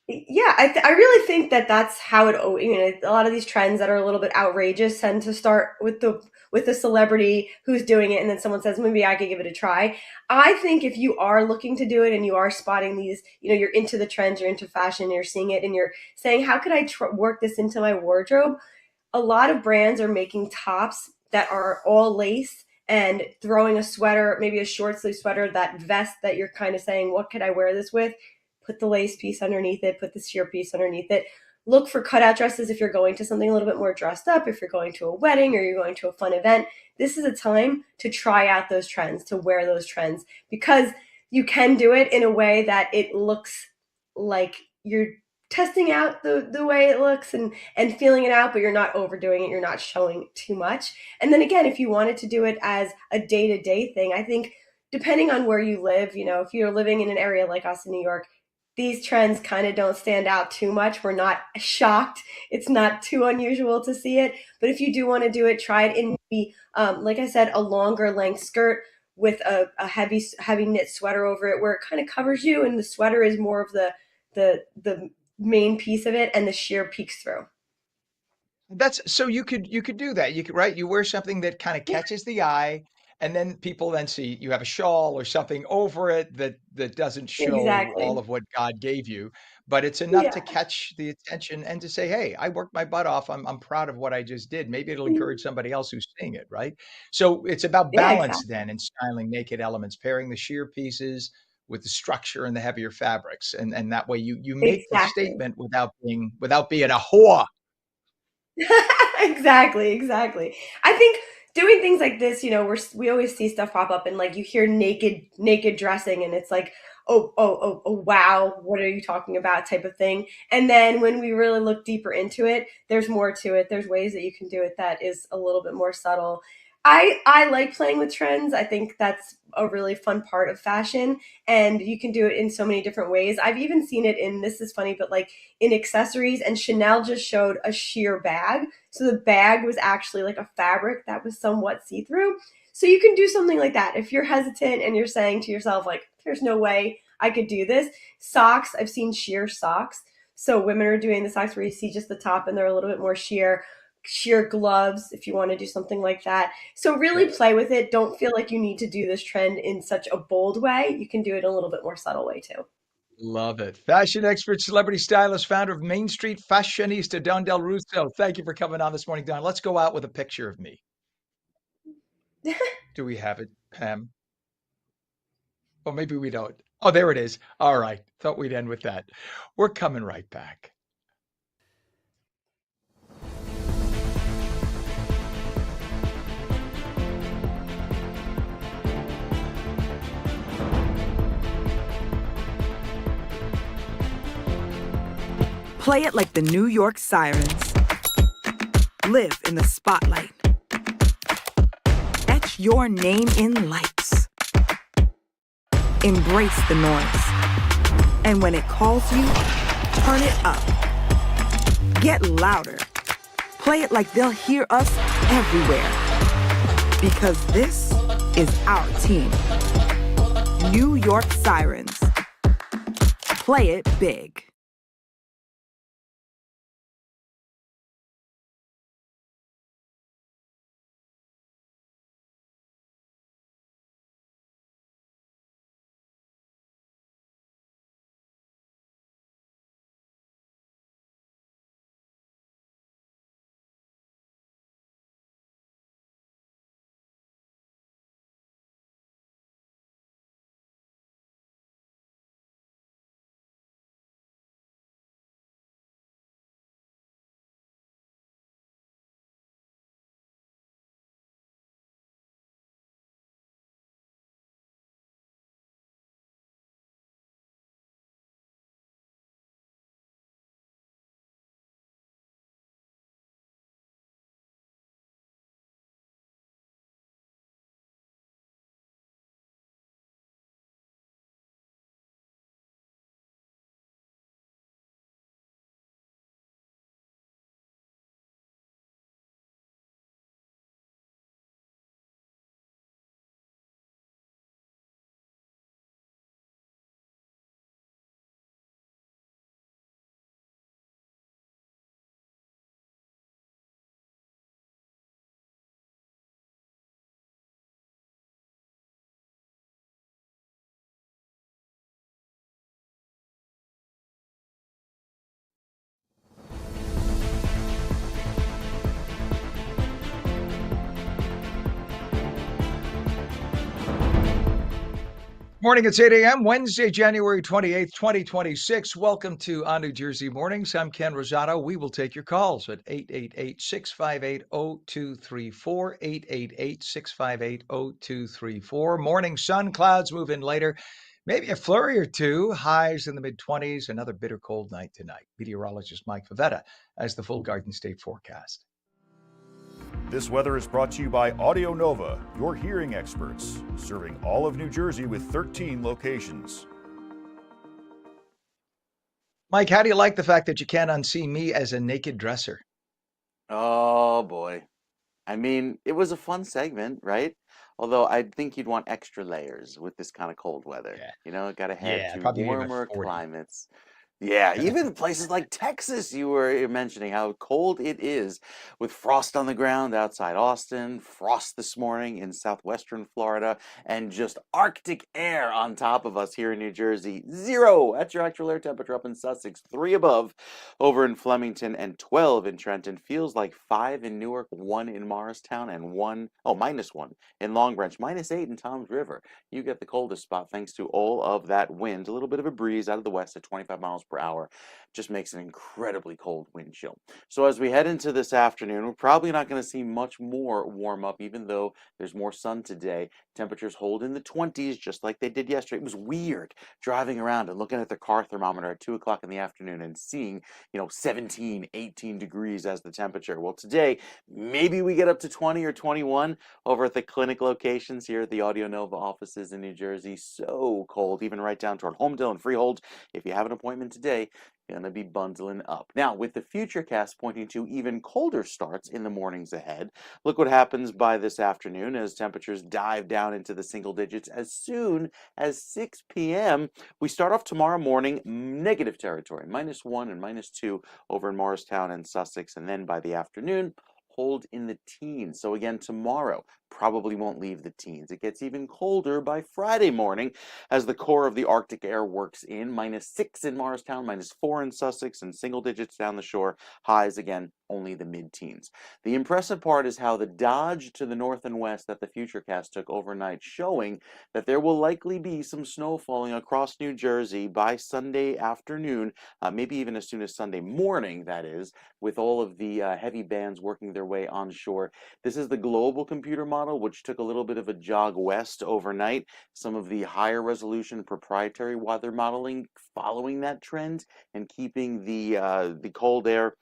Yeah, I really think that that's how a lot of these trends that are a little bit outrageous tend to start with the celebrity who's doing it, and then someone says, maybe I could give it a try. I think if you are looking to do it and you are spotting these, you're into the trends, you're into fashion, you're seeing it, and you're saying, how could I work this into my wardrobe? A lot of brands are making tops that are all lace and throwing a sweater, maybe a short sleeve sweater, that vest that you're kind of saying, what could I wear this with? Put the lace piece underneath it, put the sheer piece underneath it. Look for cutout dresses if you're going to something a little bit more dressed up, if you're going to a wedding or you're going to a fun event. This is a time to try out those trends, to wear those trends, because you can do it in a way that it looks like you're testing out the way it looks and feeling it out, but you're not overdoing it. You're not showing too much. And then again, if you wanted to do it as a day-to-day thing, I think depending on where you live, if you're living in an area like us in New York, these trends kind of don't stand out too much. We're not shocked. It's not too unusual to see it. But if you do want to do it, try it in maybe, like I said, a longer length skirt with a heavy knit sweater over it, where it kind of covers you, and the sweater is more of the main piece of it, and the sheer peeks through. That's so you could do that. You could, right? You wear something that kind of Yeah, catches the eye, and then people then see you have a shawl or something over it that doesn't show all exactly. of what God gave you, but it's enough to Yeah. catch the attention and to say, "Hey, I worked my butt off. I'm proud of what I just did." Maybe it'll encourage somebody else who's seeing it, right? So it's about Yeah, balance exactly. then in styling naked elements, pairing the sheer pieces with the structure and the heavier fabrics, and that way you make the Exactly. statement without being a whore. Exactly, exactly. I think doing things like this, we always see stuff pop up, and like you hear naked dressing, and it's like, oh, wow, what are you talking about, type of thing. And then when we really look deeper into it, there's more to it. There's ways that you can do it that is a little bit more subtle. I like playing with trends. I think that's a really fun part of fashion, and you can do it in so many different ways. I've even seen it in, this is funny, but like in accessories, and Chanel just showed a sheer bag. So the bag was actually like a fabric that was somewhat see-through. So you can do something like that. If you're hesitant and you're saying to yourself, like, there's no way I could do this. Socks, I've seen sheer socks. So women are doing the socks where you see just the top and they're a little bit more sheer. Sheer gloves, if you want to do something like that. So really play with it. Don't feel like you need to do this trend in such a bold way. You can do it in a little bit more subtle way too. Love it. Fashion expert, celebrity stylist, founder of Main Street Fashionista, Don Del Russo. Thank you for coming on this morning, Don. Let's go out with a picture of me. Do we have it, Pam? Or maybe we don't. Oh, there it is. All right. Thought we'd end with that. We're coming right back. Play it like the New York Sirens. Live in the spotlight. Etch your name in lights. Embrace the noise. And when it calls you, turn it up. Get louder. Play it like they'll hear us everywhere. Because this is our team. New York Sirens. Play it big. Morning, it's 8 a.m., Wednesday, January 28th, 2026. Welcome to On New Jersey Mornings. I'm Ken Rosato. We will take your calls at 888-658-0234, 888-658-0234. Morning sun, clouds move in later. Maybe a flurry or two, highs in the mid-20s, another bitter cold night tonight. Meteorologist Mike Favetta has the full Garden State forecast. This weather is brought to you by Audio Nova, your hearing experts, serving all of New Jersey with 13 locations. Mike, how do you like the fact that you can't unsee me as a naked dresser? Oh boy. I mean, it was a fun segment, right? Although I think you'd want extra layers with this kind of cold weather. Yeah. You know, got to head Yeah, I'd to probably give it warmer 40. climates. Yeah, even places like Texas, you were mentioning how cold it is with frost on the ground outside Austin, frost this morning in southwestern Florida, and just Arctic air on top of us here in New Jersey. 0 at your actual air temperature up in Sussex, 3 above over in Flemington, and 12 in Trenton. Feels like 5 in Newark, 1 in Morristown, and -1 in Long Branch, -8 in Toms River. You get the coldest spot thanks to all of that wind. A little bit of a breeze out of the west at 25 miles per hour just makes an incredibly cold wind chill. So as we head into this afternoon, we're probably not going to see much more warm up, even though there's more sun today. Temperatures hold in the 20s just like they did yesterday. It was weird driving around and looking at the car thermometer at 2 o'clock in the afternoon and seeing, 17, 18 degrees as the temperature. Well, today, maybe we get up to 20 or 21 over at the clinic locations here at the Audio Nova offices in New Jersey. So cold, even right down toward Homedale and Freehold. If you have an appointment today, you're going to be bundling up. Now, with the futurecast pointing to even colder starts in the mornings ahead, look what happens by this afternoon as temperatures dive down into the single digits as soon as 6 p.m. We start off tomorrow morning, negative territory, -1 and -2 over in Morristown and Sussex, and then by the afternoon, hold in the teens. So again, tomorrow probably won't leave the teens. It gets even colder by Friday morning as the core of the Arctic air works in. -6 in Morristown, -4 in Sussex, and single digits down the shore. Highs again, only the mid-teens. The impressive part is how the dodge to the north and west that the Futurecast took overnight, showing that there will likely be some snow falling across New Jersey by Sunday afternoon, maybe even as soon as Sunday morning, that is, with all of the heavy bands working their way onshore. This is the global computer model, which took a little bit of a jog west overnight. Some of the higher resolution proprietary weather modeling following that trend and keeping the cold air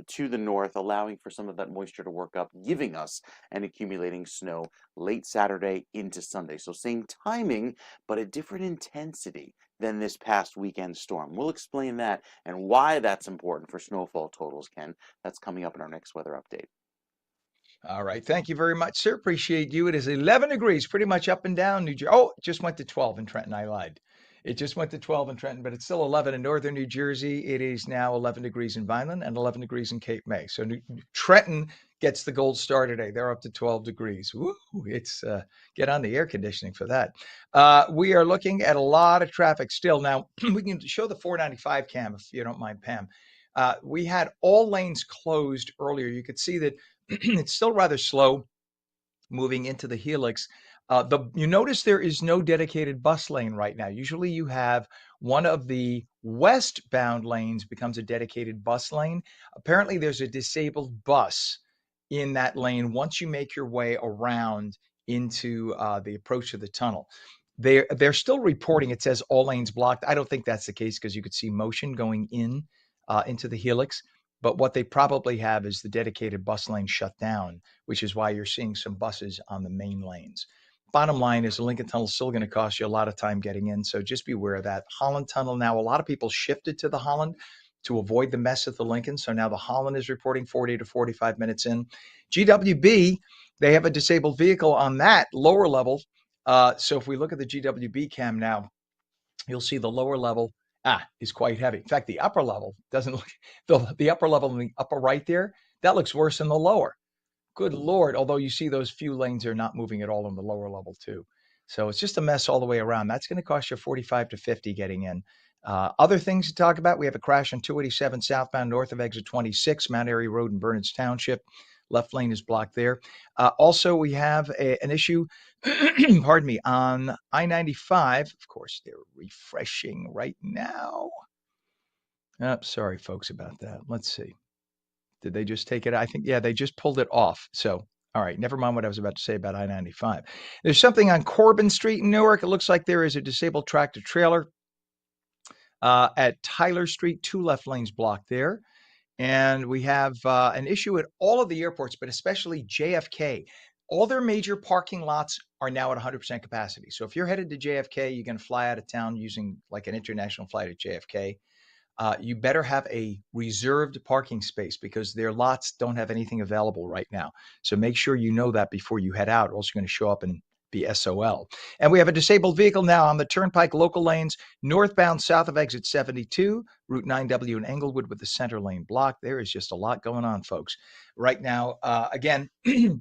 to the north, allowing for some of that moisture to work up, giving us an accumulating snow late Saturday into Sunday. So same timing, but a different intensity than this past weekend storm. We'll explain that and why that's important for snowfall totals, Ken. That's coming up in our next weather update. All right. Thank you very much, sir. Appreciate you. It is 11 degrees, pretty much up and down New Jersey. Oh, it just went to 12 in Trenton. I lied. It just went to 12 in Trenton, but it's still 11 in northern New Jersey. It is now 11 degrees in Vineland and 11 degrees in Cape May. So Trenton gets the gold star today. They're up to 12 degrees. Woo, it's get on the air conditioning for that. We are looking at a lot of traffic still. Now, we can show the 495 cam if you don't mind, Pam. We had all lanes closed earlier. You could see that it's still rather slow moving into the helix. You notice there is no dedicated bus lane right now. Usually you have one of the westbound lanes becomes a dedicated bus lane. Apparently there's a disabled bus in that lane once you make your way around into the approach to the tunnel. They're still reporting, it says all lanes blocked. I don't think that's the case because you could see motion going into the helix. But what they probably have is the dedicated bus lane shut down, which is why you're seeing some buses on the main lanes. Bottom line is the Lincoln Tunnel is still going to cost you a lot of time getting in, so just be aware of that. Holland Tunnel now, a lot of people shifted to the Holland to avoid the mess at the Lincoln, so now the Holland is reporting 40 to 45 minutes in. GWB, they have a disabled vehicle on that lower level. So if we look at the GWB cam now, you'll see the lower level is quite heavy. In fact, the upper level doesn't look, the upper level in the upper right there, that looks worse than the lower. Good Lord. Although you see those few lanes are not moving at all in the lower level too. So it's just a mess all the way around. That's going to cost you 45 to 50 getting in. Other things to talk about. We have a crash on 287 southbound north of exit 26, Mount Airy Road in Burnage Township. Left lane is blocked there. Also, we have an issue, pardon me, on I-95. Of course, they're refreshing right now. Oh, sorry, folks, about that. Let's see. Did they just take it? I think, yeah, they just pulled it off. So All right, never mind what I was about to say about I-95. There's something on Corbin Street in Newark. It looks like there is a disabled tractor trailer at Tyler Street, 2 left lanes blocked there. And we have an issue at all of the airports, but especially JFK. All their major parking lots are now at 100% capacity. So if you're headed to JFK, you're going to fly out of town using like an international flight at JFK. You better have a reserved parking space because their lots don't have anything available right now. So make sure you know that before you head out, or else you're going to show up and be SOL. And we have a disabled vehicle now on the Turnpike local lanes, northbound south of exit 72, Route 9W in Englewood with the center lane blocked. There is just a lot going on, folks. Right now, again,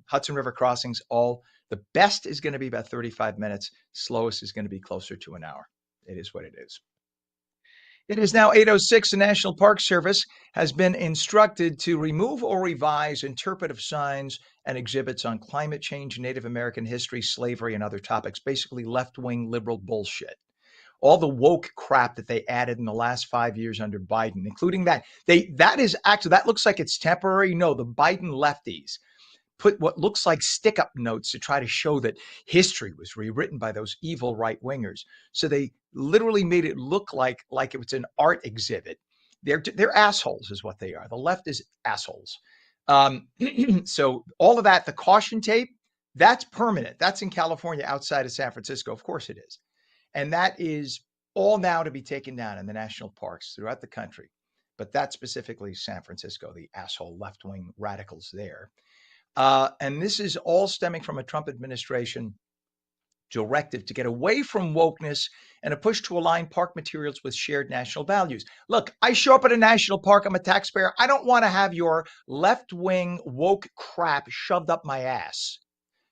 Hudson River crossings, the best is going to be about 35 minutes. Slowest is going to be closer to an hour. It is what it is. It is now 8:06. The National Park Service has been instructed to remove or revise interpretive signs and exhibits on climate change, Native American history, slavery, and other topics. Basically, left-wing liberal bullshit. All the woke crap that they added in the last 5 years under Biden, including that. That looks like it's temporary. No, the Biden lefties put what looks like stick-up notes to try to show that history was rewritten by those evil right-wingers. So they literally made it look like it was an art exhibit. They're assholes is what they are. The left is assholes. So all of that, the caution tape, that's permanent. That's in California outside of San Francisco. Of course it is. And that is all now to be taken down in the national parks throughout the country. But that's specifically San Francisco, the asshole left-wing radicals there. And this is all stemming from a Trump administration directive to get away from wokeness and a push to align park materials with shared national values. Look, I show up at a national park. I'm a taxpayer. I don't want to have your left-wing woke crap shoved up my ass.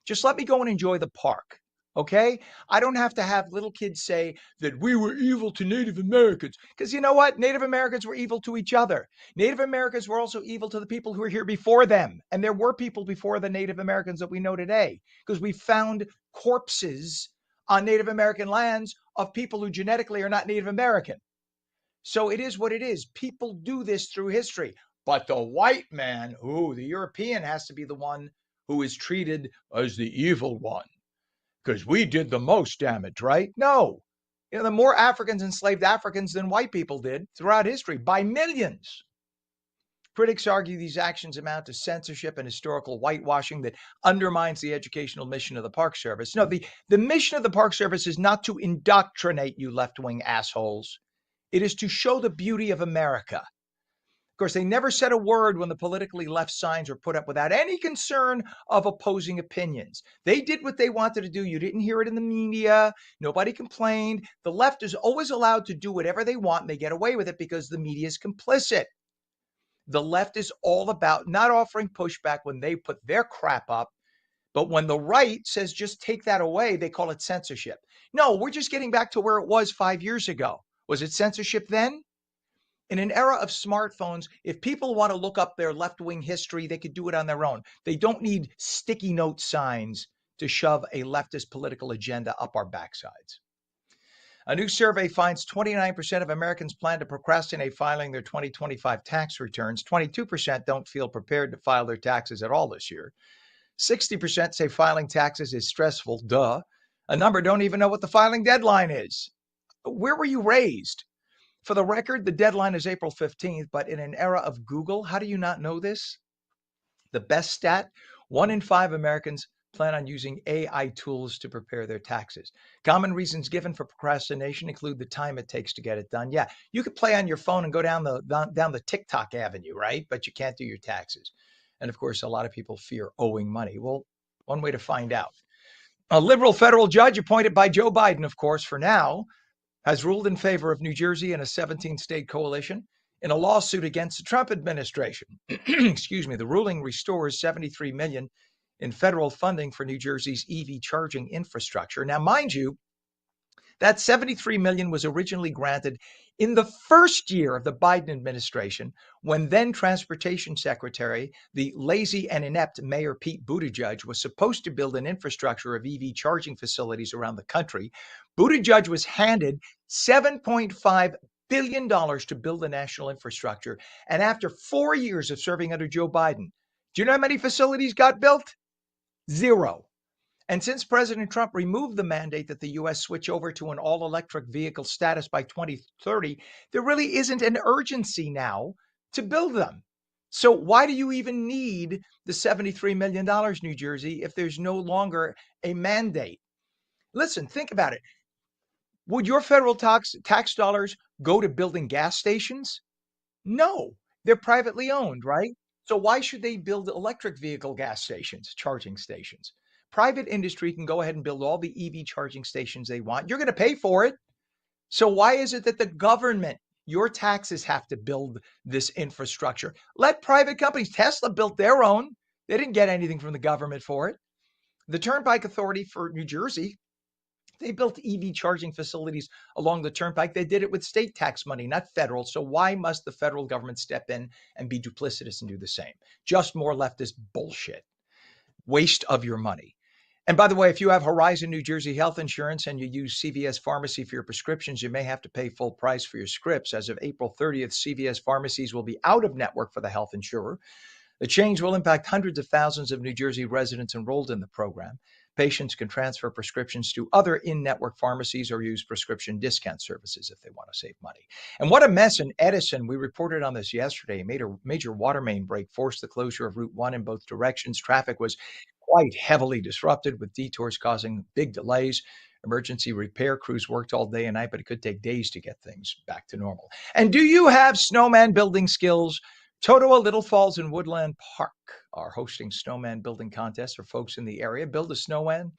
Just let me go and enjoy the park. Okay? I don't have to have little kids say that we were evil to Native Americans. Because you know what? Native Americans were evil to each other. Native Americans were also evil to the people who were here before them. And there were people before the Native Americans that we know today. Because we found corpses on Native American lands of people who genetically are not Native American. So it is what it is. People do this through history. But the white man, the European, has to be the one who is treated as the evil one. Because we did the most damage, right? No. The more Africans enslaved Africans than white people did throughout history by millions. Critics argue these actions amount to censorship and historical whitewashing that undermines the educational mission of the Park Service. No, the mission of the Park Service is not to indoctrinate you left-wing assholes. It is to show the beauty of America. Of course, they never said a word when the politically left signs were put up without any concern of opposing opinions. They did what they wanted to do. You didn't hear it in the media. Nobody complained. The left is always allowed to do whatever they want, and they get away with it because the media is complicit. The left is all about not offering pushback when they put their crap up, but when the right says just take that away, they call it censorship. No, we're just getting back to where it was 5 years ago. Was it censorship then? In an era of smartphones, if people want to look up their left-wing history, they could do it on their own. They don't need sticky note signs to shove a leftist political agenda up our backsides. A new survey finds 29% of Americans plan to procrastinate filing their 2025 tax returns. 22% don't feel prepared to file their taxes at all this year. 60% say filing taxes is stressful. Duh. A number don't even know what the filing deadline is. Where were you raised? For the record, the deadline is April 15th, but in an era of Google, how do you not know this? The best stat, 1 in 5 Americans plan on using AI tools to prepare their taxes. Common reasons given for procrastination include the time it takes to get it done. Yeah, you could play on your phone and go down the TikTok avenue, right? But you can't do your taxes. And of course, a lot of people fear owing money. Well, one way to find out. A liberal federal judge appointed by Joe Biden, of course, for now, has ruled in favor of New Jersey and a 17-state coalition in a lawsuit against the Trump administration. Excuse me. The ruling restores $73 million in federal funding for New Jersey's EV charging infrastructure. Now, mind you, that $73 million was originally granted in the first year of the Biden administration, when then Transportation Secretary, the lazy and inept Mayor Pete Buttigieg, was supposed to build an infrastructure of EV charging facilities around the country. Buttigieg was handed $7.5 billion to build the national infrastructure. And after 4 years of serving under Joe Biden, do you know how many facilities got built? Zero. And since President Trump removed the mandate that the US switch over to an all electric vehicle status by 2030, there really isn't an urgency now to build them. So, why do you even need the $73 million, New Jersey, if there's no longer a mandate? Listen, think about it. Would your federal tax dollars go to building gas stations? No, they're privately owned, right? So why should they build electric vehicle gas stations, charging stations? Private industry can go ahead and build all the EV charging stations they want. You're going to pay for it. So why is it that the government, your taxes have to build this infrastructure? Let private companies, Tesla built their own. They didn't get anything from the government for it. The Turnpike Authority for New Jersey, they built EV charging facilities along the turnpike. They did it with state tax money, not federal. So why must the federal government step in and be duplicitous and do the same? Just more leftist bullshit. Waste of your money. And by the way, if you have Horizon New Jersey health insurance and you use CVS Pharmacy for your prescriptions, you may have to pay full price for your scripts. As of April 30th, CVS pharmacies will be out of network for the health insurer. The change will impact hundreds of thousands of New Jersey residents enrolled in the program. Patients can transfer prescriptions to other in-network pharmacies or use prescription discount services if they want to save money. And what a mess in Edison. We reported on this yesterday. A major water main break forced the closure of Route 1 in both directions. Traffic was quite heavily disrupted, with detours causing big delays. Emergency repair crews worked all day and night, but it could take days to get things back to normal. And do you have snowman building skills? Totowa, Little Falls, and Woodland Park are hosting snowman building contests for folks in the area. Build a snowman.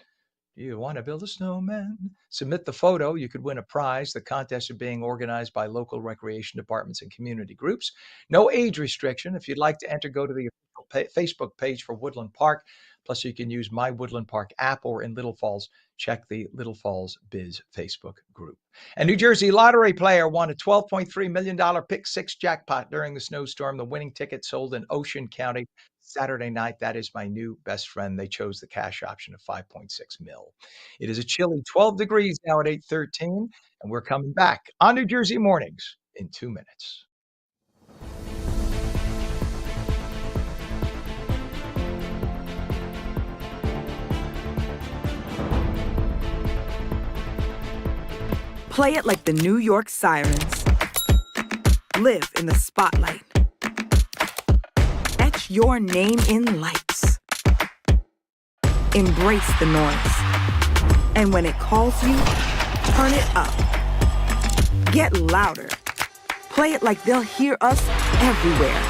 Do you want to build a snowman? Submit the photo. You could win a prize. The contests are being organized by local recreation departments and community groups. No age restriction. If you'd like to enter, go to the Facebook page for Woodland Park. Plus, you can use My Woodland Park app, or in Little Falls, check the Little Falls Biz Facebook group. A New Jersey lottery player won a $12.3 million Pick Six jackpot during the snowstorm. The winning ticket sold in Ocean County Saturday night. That is my new best friend. They chose the cash option of 5.6 mil. It is a chilly 12 degrees now at 8:13, and we're coming back on New Jersey Mornings in 2 minutes. Play it like the New York Sirens. Live in the spotlight. Etch your name in lights. Embrace the noise. And when it calls you, turn it up. Get louder. Play it like they'll hear us everywhere.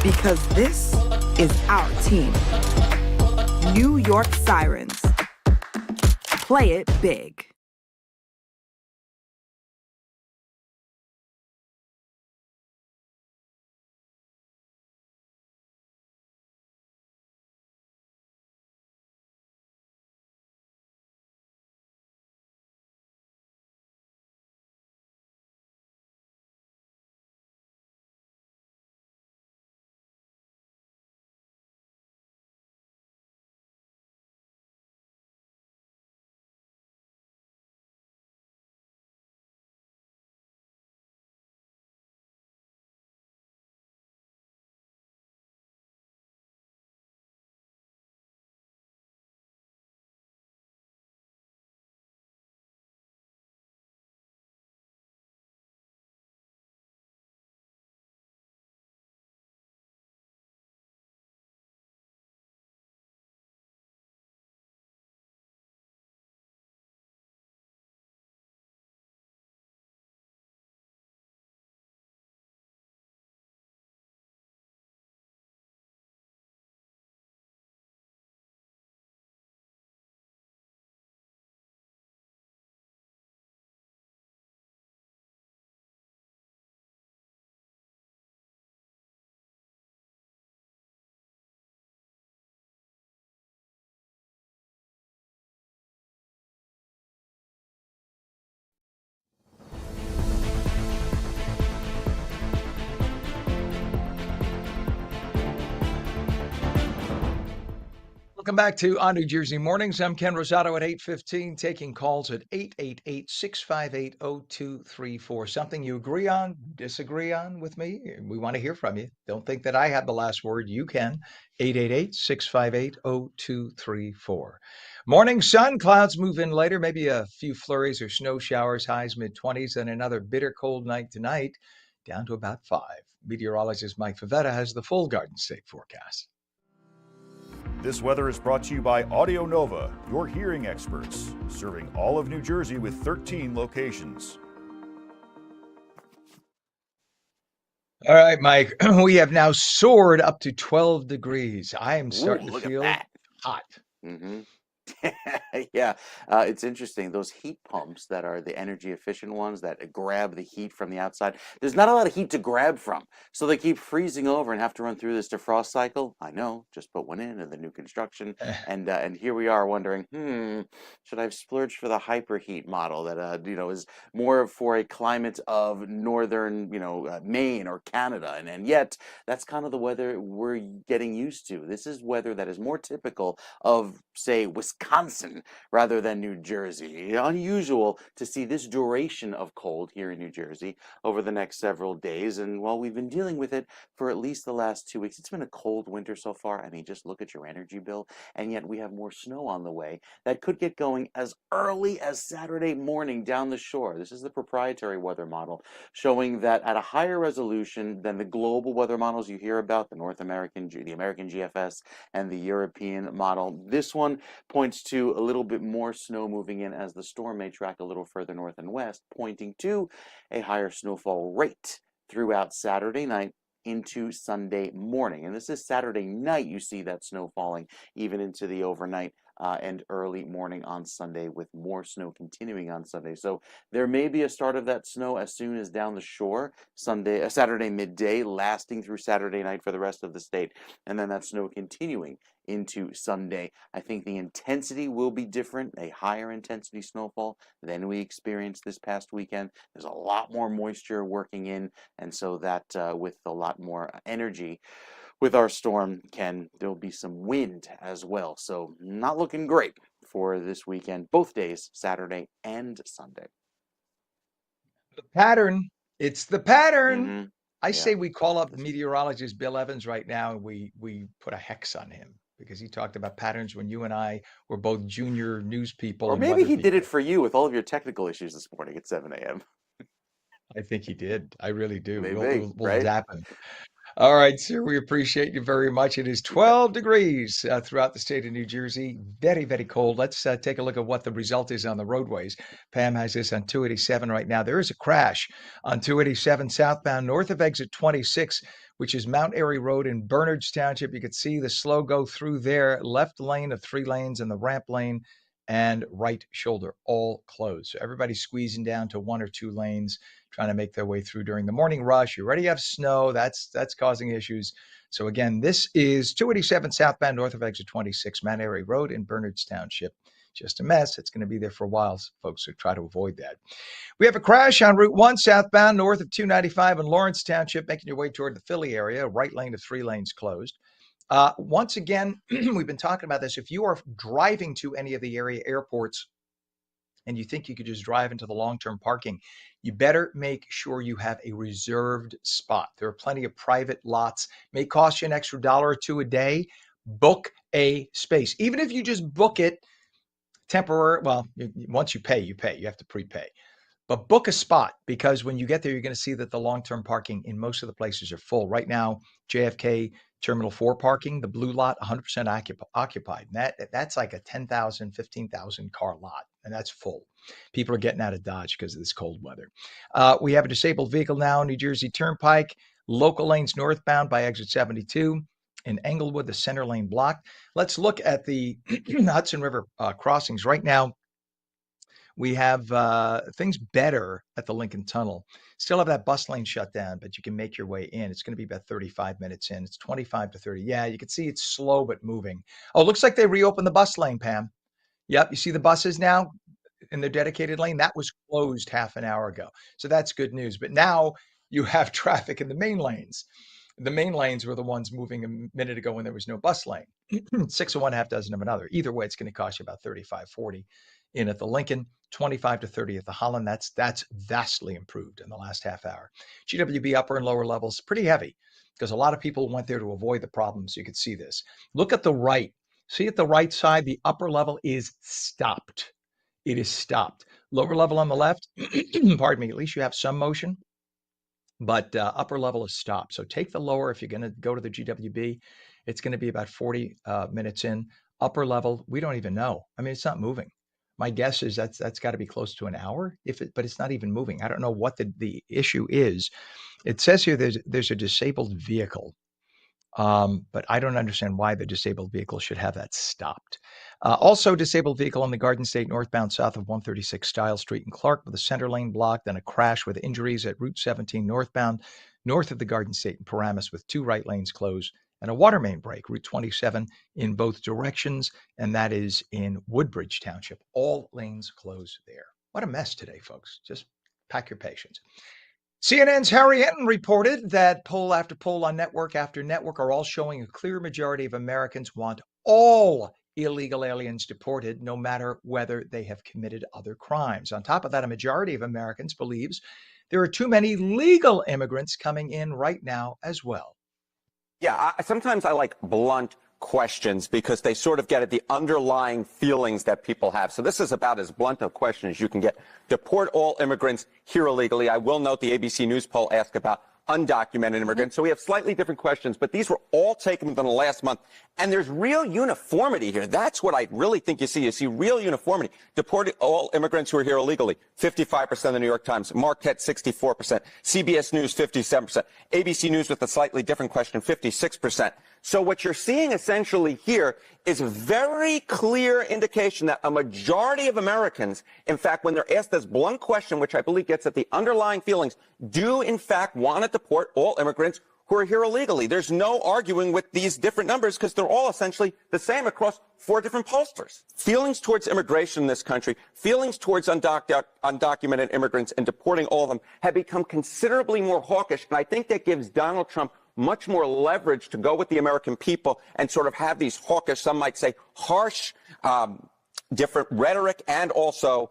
Because this is our team. New York Sirens. Play it big. Welcome back to On New Jersey Mornings. I'm Ken Rosato at 8:15, taking calls at 888-658-0234. Something you agree on, disagree on with me? We want to hear from you. Don't think that I have the last word. You can. 888-658-0234. Morning sun, clouds move in later, maybe a few flurries or snow showers, highs mid-20s, and another bitter cold night tonight, down to about 5. Meteorologist Mike Favetta has the full Garden State forecast. This weather is brought to you by Audio Nova, your hearing experts, serving all of New Jersey with 13 locations. All right, Mike, we have now soared up to 12 degrees. I am starting to look at feel that. hot. Mm-hmm. Yeah, it's interesting. Those heat pumps that are the energy efficient ones that grab the heat from the outside, there's not a lot of heat to grab from. So they keep freezing over and have to run through this defrost cycle. I know, just put one in the new construction. And here we are wondering, should I have splurged for the hyperheat model that, is more for a climate of northern, Maine or Canada. And yet that's kind of the weather we're getting used to. This is weather that is more typical of, say, Wisconsin rather than New Jersey. Unusual to see this duration of cold here in New Jersey over the next several days. And while we've been dealing with it for at least the last 2 weeks, it's been a cold winter so far. I mean, just look at your energy bill. And yet we have more snow on the way that could get going as early as Saturday morning down the shore. This is the proprietary weather model showing that at a higher resolution than the global weather models you hear about, the American GFS and the European model. This one points to a little bit more snow moving in as the storm may track a little further north and west, pointing to a higher snowfall rate throughout Saturday night into Sunday morning. And this is Saturday night you see that snow falling even into the overnight and early morning on Sunday, with more snow continuing on Sunday. So there may be a start of that snow as soon as down the shore Saturday midday, lasting through Saturday night for the rest of the state, and then that snow continuing into Sunday. I think the intensity will be different, a higher intensity snowfall than we experienced this past weekend. There's a lot more moisture working in, and so that with a lot more energy with our storm, there'll be some wind as well. So not looking great for this weekend, both days, Saturday and Sunday. The pattern, it's the pattern. Mm-hmm. I say we call up meteorologist Bill Evans right now, and we put a hex on him, because he talked about patterns when you and I were both junior news people. Or maybe he did it for you with all of your technical issues this morning at 7 a.m. I think he did. I really do. Maybe, We'll zap him. All right, sir, we appreciate you very much. It is 12 degrees throughout the state of New Jersey. Very, very cold. Let's take a look at what the result is on the roadways. Pam has this on 287 right now. There is a crash on 287 southbound north of exit 26, which is Mount Airy Road in Bernards Township. You can see the slow go through there. Left lane of 3 lanes and the ramp lane and right shoulder all closed. So everybody's squeezing down to 1 or 2 lanes, trying to make their way through during the morning rush. You already have snow. That's causing issues. So again, this is 287 southbound north of exit 26, Mount Airy Road in Bernards Township. Just a mess. It's going to be there for a while, folks, so try to avoid that. We have a crash on Route 1 southbound north of 295 in Lawrence Township, making your way toward the Philly area. Right lane of 3 lanes closed. Once again, we've been talking about this. If you are driving to any of the area airports and you think you could just drive into the long-term parking, you better make sure you have a reserved spot. There are plenty of private lots. May cost you an extra $1 or $2 a day. Book a space. Even if you just book it temporary, well, once you pay, you pay. You have to prepay. But book a spot, because when you get there, you're going to see that the long-term parking in most of the places are full. Right now, JFK Terminal 4 parking, the blue lot, 100% occupied. And that's like a 10,000, 15,000 car lot, and that's full. People are getting out of Dodge because of this cold weather. We have a disabled vehicle now, New Jersey Turnpike, local lanes northbound by exit 72. In Englewood, the center lane blocked. Let's look at the Hudson River crossings. Right now, we have things better at the Lincoln Tunnel. Still have that bus lane shut down, but you can make your way in. It's going to be about 35 minutes in. It's 25 to 30. Yeah, you can see it's slow but moving. Oh, looks like they reopened the bus lane, Pam. Yep, you see the buses now in their dedicated lane? That was closed half an hour ago. So that's good news. But now you have traffic in the main lanes. The main lanes were the ones moving a minute ago when there was no bus lane. 6 of one, half dozen of another. Either way, it's going to cost you about $35.40 in at the Lincoln, $25 to $30 at the Holland. That's vastly improved in the last half hour. GWB upper and lower levels, pretty heavy because a lot of people went there to avoid the problems. You could see this. Look at the right. See at the right side, the upper level is stopped. It is stopped. Lower level on the left, pardon me, at least you have some motion, but upper level is stopped. So take the lower if you're going to go to the GWB. It's going to be about 40 minutes in. Upper level, we don't even know. I mean, it's not moving. My guess is that's got to be close to an hour, but it's not even moving. I don't know what the issue is. It says here there's a disabled vehicle. But I don't understand why the disabled vehicle should have that stopped. Also, disabled vehicle on the Garden State northbound south of 136 Stiles Street in Clark with a center lane blocked and a crash with injuries at Route 17 northbound, north of the Garden State in Paramus with 2 right lanes closed and a water main break, Route 27 in both directions, and that is in Woodbridge Township. All lanes closed there. What a mess today, folks. Just pack your patience. CNN's Harry Hinton reported that poll after poll on network after network are all showing a clear majority of Americans want all illegal aliens deported, no matter whether they have committed other crimes. On top of that, a majority of Americans believes there are too many legal immigrants coming in right now as well. Yeah, sometimes I like blunt questions because they sort of get at the underlying feelings that people have. So this is about as blunt a question as you can get. Deport all immigrants here illegally. I will note the ABC News poll asked about undocumented immigrants. So we have slightly different questions, but these were all taken within the last month. And there's real uniformity here. That's what I really think you see. You see real uniformity. Deport all immigrants who are here illegally. 55% of the New York Times. Marquette, 64%. CBS News, 57%. ABC News with a slightly different question, 56%. So what you're seeing essentially here is a very clear indication that a majority of Americans, in fact, when they're asked this blunt question, which I believe gets at the underlying feelings, do in fact want to deport all immigrants who are here illegally. There's no arguing with these different numbers because they're all essentially the same across 4 different pollsters. Feelings towards immigration in this country, feelings towards undocumented immigrants and deporting all of them have become considerably more hawkish, and I think that gives Donald Trump much more leverage to go with the American people and sort of have these hawkish, some might say harsh, different rhetoric and also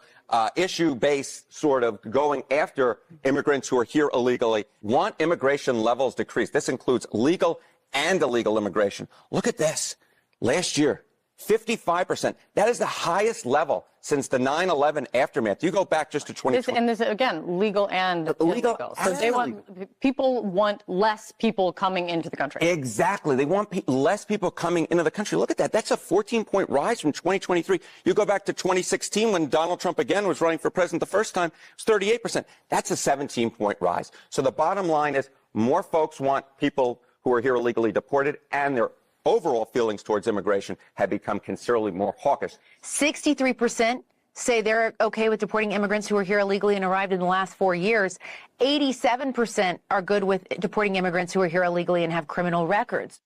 issue-based sort of going after immigrants who are here illegally, want immigration levels decreased. This includes legal and illegal immigration. Look at this. Last year, 55%. That is the highest level since the 9/11 aftermath. You go back just to 2020. And this, again, legal and illegal. So people want less people coming into the country. Exactly. They want less people coming into the country. Look at that. That's a 14-point rise from 2023. You go back to 2016 when Donald Trump again was running for president the first time, it was 38%. That's a 17-point rise. So the bottom line is more folks want people who are here illegally deported, and their overall feelings towards immigration have become considerably more hawkish. 63% say they're okay with deporting immigrants who are here illegally and arrived in the last 4 years. 87% are good with deporting immigrants who are here illegally and have criminal records.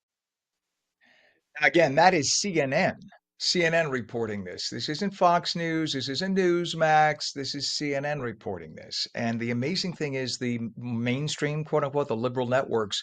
Again, that is CNN. CNN reporting this. This isn't Fox News. This isn't Newsmax. This is CNN reporting this. And the amazing thing is the mainstream, quote unquote, the liberal networks,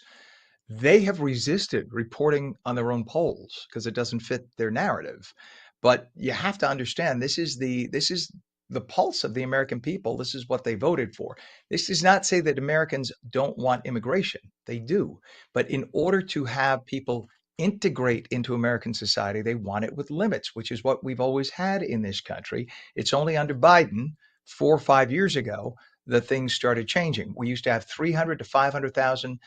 they have resisted reporting on their own polls because it doesn't fit their narrative. But you have to understand this is the pulse of the American people. This is what they voted for. This does not say that Americans don't want immigration. They do. But in order to have people integrate into American society, they want it with limits, which is what we've always had in this country. It's only under Biden 4 or 5 years ago that things started changing. We used to have 300 to 500,000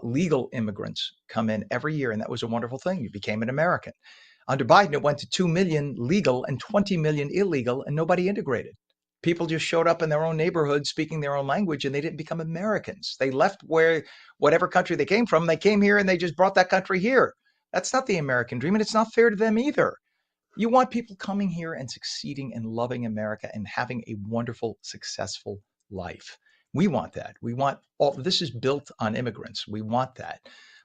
legal immigrants come in every year, and that was a wonderful thing. You became an American. Under Biden, it went to 2 million legal and 20 million illegal, and nobody integrated. People just showed up in their own neighborhood speaking their own language, and they didn't become Americans. They left whatever country they came from. They came here, and they just brought that country here. That's not the American dream, and it's not fair to them either. You want people coming here and succeeding and loving America and having a wonderful, successful life. We want that. We want all this is built on immigrants. We want that,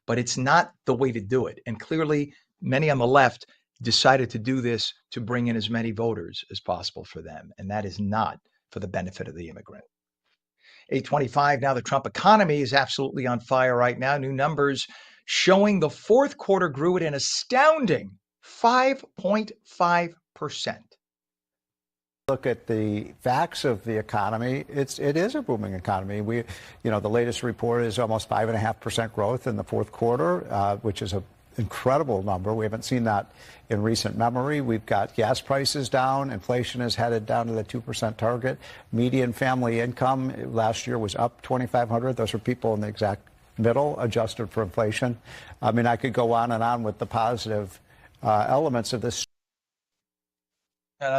but it's not the way to do it. And clearly, many on the left decided to do this to bring in as many voters as possible for them. And that is not for the benefit of the immigrant. 825 now. The Trump economy is absolutely on fire right now. New numbers showing the fourth quarter grew at an astounding 5.5%. Look at the facts of the economy. It is a booming economy. The latest report is almost 5.5% growth in the fourth quarter, which is an incredible number. We haven't seen that in recent memory. We've got gas prices down. Inflation is headed down to the 2% target. Median family income last year was up $2,500. Those are people in the exact middle, adjusted for inflation. I mean, I could go on with the positive elements of this.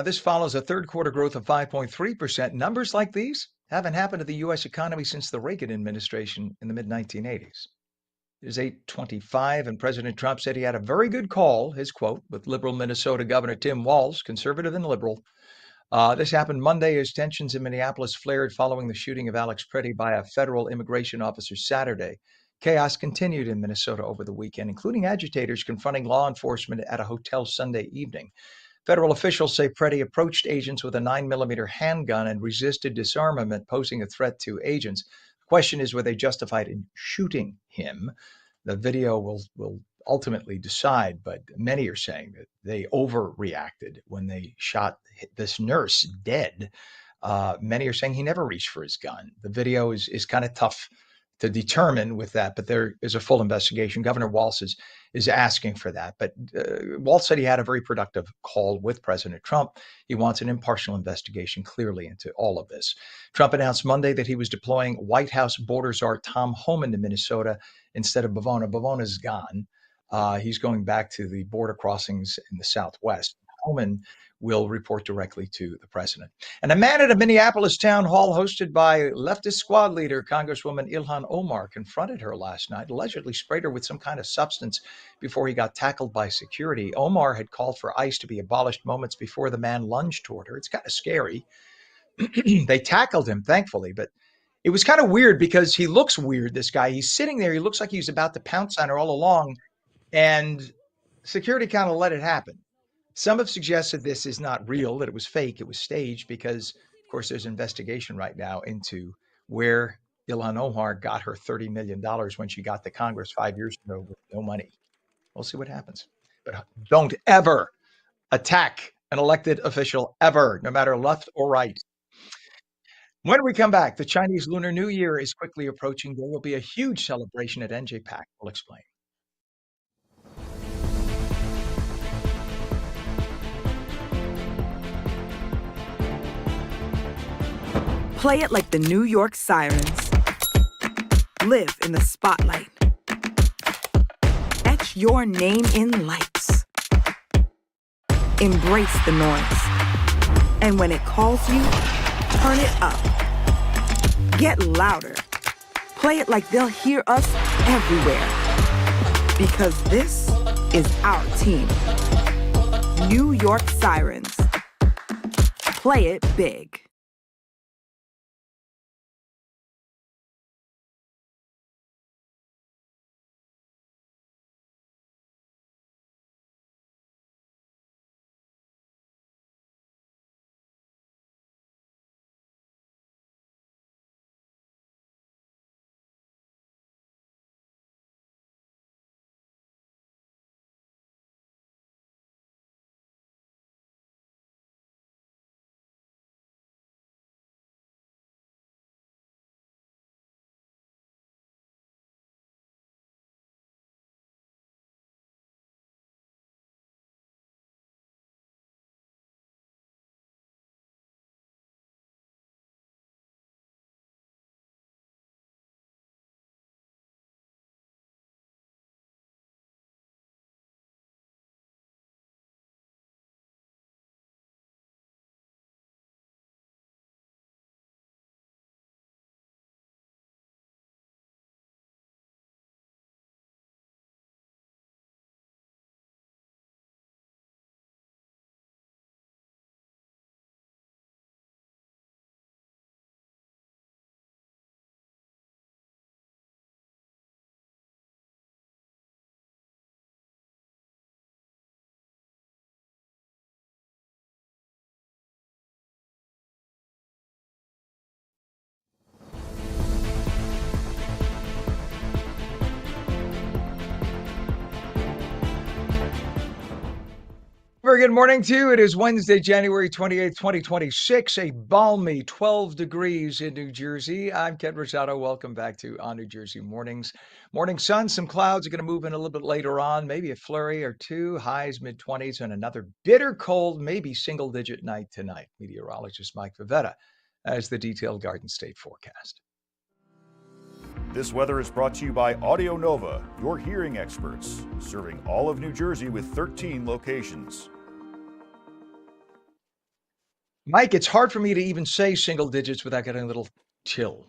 This follows a third quarter growth of 5.3%. Numbers like these haven't happened to the U.S. economy since the Reagan administration in the mid-1980s. It is 8:25, and President Trump said he had a very good call, his quote, with liberal Minnesota Governor Tim Walz, conservative and liberal. This happened Monday as tensions in Minneapolis flared following the shooting of Alex Pretty by a federal immigration officer Saturday. Chaos continued in Minnesota over the weekend, including agitators confronting law enforcement at a hotel Sunday evening. Federal officials say Pretty approached agents with a 9mm handgun and resisted disarmament, posing a threat to agents. The question is, were they justified in shooting him? The video will ultimately decide, but many are saying that they overreacted when they shot this nurse dead. Many are saying he never reached for his gun. The video is kind of tough to determine with that, but there is a full investigation. Governor Walz is asking for that. But Walz said he had a very productive call with President Trump. He wants an impartial investigation clearly into all of this. Trump announced Monday that he was deploying White House border czar Tom Homan to Minnesota instead of Bavona. Bavona's gone. He's going back to the border crossings in the Southwest. Homan will report directly to the president. And a man at a Minneapolis town hall hosted by leftist squad leader Congresswoman Ilhan Omar confronted her last night, allegedly sprayed her with some kind of substance before he got tackled by security. Omar had called for ICE to be abolished moments before the man lunged toward her. It's kind of scary. They tackled him, thankfully, but it was kind of weird because he looks weird, this guy. He's sitting there. He looks like he's about to pounce on her all along, and security kind of let it happen. Some have suggested this is not real, that it was fake, it was staged, because, of course, there's an investigation right now into where Ilhan Omar got her $30 million when she got to Congress 5 years ago with no money. We'll see what happens. But don't ever attack an elected official, ever, no matter left or right. When we come back, the Chinese Lunar New Year is quickly approaching. There will be a huge celebration at NJPAC. We'll explain. Play it like the New York Sirens. Live in the spotlight. Etch your name in lights. Embrace the noise. And when it calls you, turn it up. Get louder. Play it like they'll hear us everywhere. Because this is our team. New York Sirens. Play it big. Very good morning to you. It is Wednesday, January 28th, 2026, a balmy 12 degrees in New Jersey. I'm Ken Rosato. Welcome back to On New Jersey Mornings. Morning sun, some clouds are going to move in a little bit later on, maybe a flurry or two, highs mid-20s, and another bitter cold, maybe single-digit night tonight. Meteorologist Mike Favetta as the detailed Garden State forecast. This weather is brought to you by Audio Nova, your hearing experts, serving all of New Jersey with 13 locations. Mike, it's hard for me to even say single digits without getting a little chill.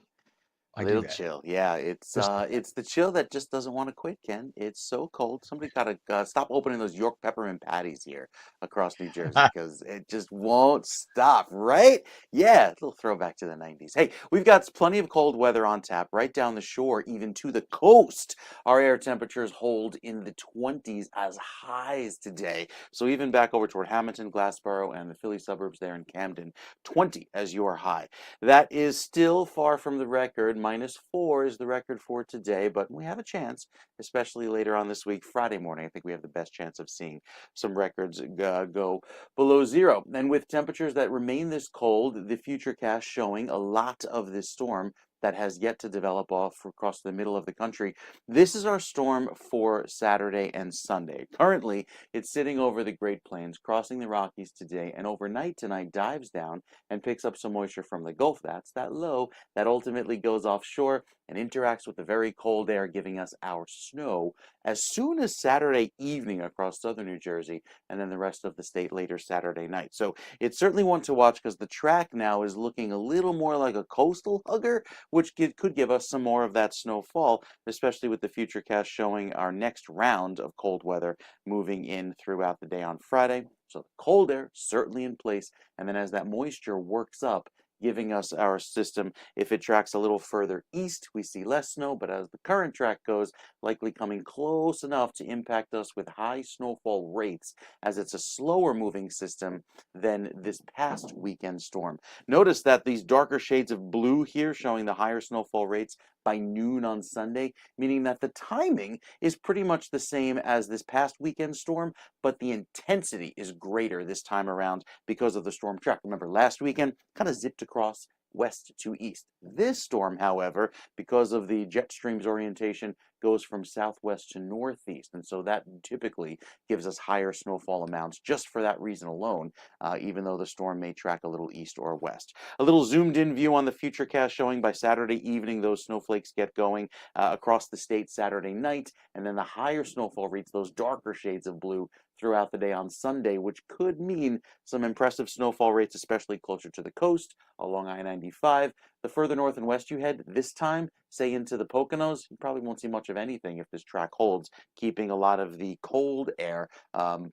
I do Little that. chill, yeah. It's the chill that just doesn't want to quit, Ken. It's so cold. Somebody gotta stop opening those York peppermint patties here across New Jersey because it just won't stop, right? Yeah, a little throwback to the 90s. Hey, we've got plenty of cold weather on tap right down the shore, even to the coast. Our air temperatures hold in the 20s as highs today. So even back over toward Hamilton, Glassboro, and the Philly suburbs there in Camden, 20 as your high. That is still far from the record. -4 is the record for today, but we have a chance, especially later on this week, Friday morning. I think we have the best chance of seeing some records go below zero. And with temperatures that remain this cold, the futurecast showing a lot of this storm that has yet to develop off across the middle of the country. This is our storm for Saturday and Sunday. Currently, it's sitting over the Great Plains, crossing the Rockies today, and overnight tonight dives down and picks up some moisture from the Gulf. That's that low that ultimately goes offshore and interacts with the very cold air, giving us our snow as soon as Saturday evening across southern New Jersey, and then the rest of the state later Saturday night. So it's certainly one to watch because the track now is looking a little more like a coastal hugger, which could give us some more of that snowfall, especially with the futurecast showing our next round of cold weather moving in throughout the day on Friday. So the cold air certainly in place, and then as that moisture works up, giving us our system. If it tracks a little further east, we see less snow, but as the current track goes, likely coming close enough to impact us with high snowfall rates, as it's a slower moving system than this past weekend storm. Notice that these darker shades of blue here showing the higher snowfall rates by noon on Sunday, meaning that the timing is pretty much the same as this past weekend storm, but the intensity is greater this time around because of the storm track. Remember, last weekend kind of zipped across west to east. This storm, however, because of the jet stream's orientation, goes from southwest to northeast, and so that typically gives us higher snowfall amounts just for that reason alone, even though the storm may track a little east or west. A little zoomed in view on the futurecast showing by Saturday evening those snowflakes get going across the state Saturday night, and then the higher snowfall rates, those darker shades of blue, throughout the day on Sunday, which could mean some impressive snowfall rates, especially closer to the coast along I-95. The further north and west you head this time, say into the Poconos, you probably won't see much of anything if this track holds, keeping a lot of the cold air,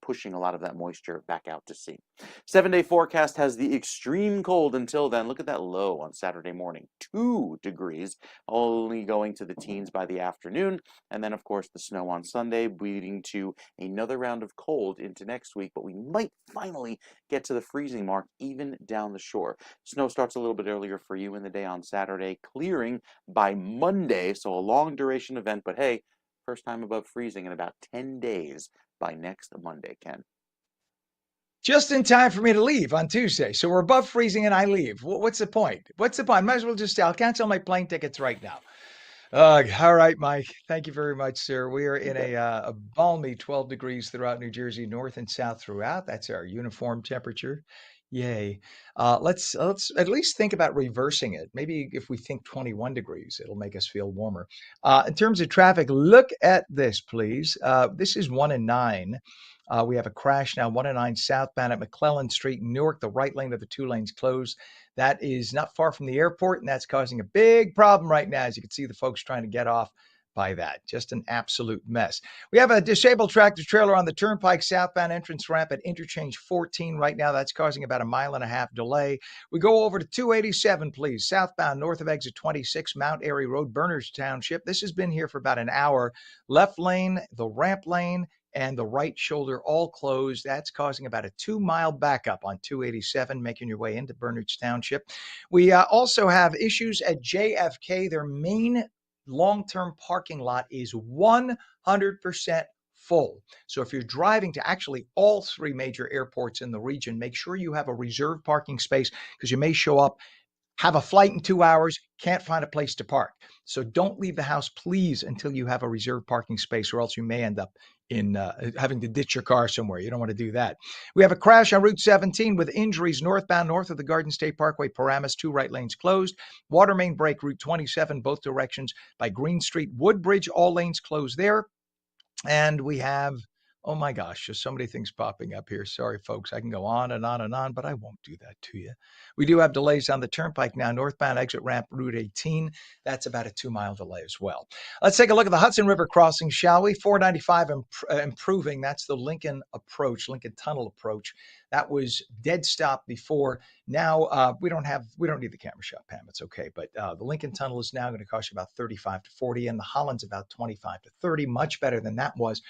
pushing a lot of that moisture back out to sea. 7-day forecast has the extreme cold until then. Look at that low on Saturday morning, 2 degrees, only going to the teens by the afternoon. And then, of course, the snow on Sunday, leading to another round of cold into next week, but we might finally get to the freezing mark even down the shore. Snow starts a little bit earlier for you in the day on Saturday, clearing by Monday, so a long duration event, but hey, first time above freezing in about 10 days by next Monday, Ken. Just in time for me to leave on Tuesday. So we're above freezing and I leave. What's the point? What's the point? Might as well just I'll cancel my plane tickets right now. All right, Mike. Thank you very much, sir. We are in a balmy 12 degrees throughout New Jersey, north and south throughout. That's our uniform temperature. Yay. Let's at least think about reversing it. Maybe if we think 21 degrees, it'll make us feel warmer. In terms of traffic, look at this, please. This is 1 and 9. We have a crash now, 1 and 9 southbound at McClellan Street in Newark. The right lane of the 2 lanes closed. That is not far from the airport, and that's causing a big problem right now. As you can see, the folks trying to get off by that. Just an absolute mess. We have a disabled tractor trailer on the Turnpike southbound entrance ramp at interchange 14 right now. That's causing about a 1.5 mile delay. We go over to 287, please, southbound north of exit 26, Mount Airy Road, Berners Township. This has been here for about an hour. Left lane, the ramp lane, and the right shoulder all closed. That's causing about a 2-mile backup on 287, making your way into Berners Township. We also have issues at JFK. Their main long-term parking lot is 100% full. So if you're driving to actually all 3 major airports in the region, make sure you have a reserved parking space, because you may show up, have a flight in 2 hours, can't find a place to park. So don't leave the house, please, until you have a reserved parking space, or else you may end up in having to ditch your car somewhere. You don't want to do that. We have a crash on Route 17 with injuries northbound north of the Garden State Parkway, Paramus, 2 right lanes closed. Water main break, Route 27, both directions by Green Street, Woodbridge, all lanes closed there. And we have, oh my gosh, there's so many things popping up here. Sorry, folks. I can go on and on and on, but I won't do that to you. We do have delays on the turnpike now, northbound exit ramp, Route 18. That's about a 2-mile delay as well. Let's take a look at the Hudson River crossing, shall we? 495 improving. That's the Lincoln approach, Lincoln Tunnel approach. That was dead stop before. Now we don't need the camera shot, Pam. It's okay. But the Lincoln Tunnel is now going to cost you about 35 to 40, and the Holland's about 25 to 30. Much better than that was.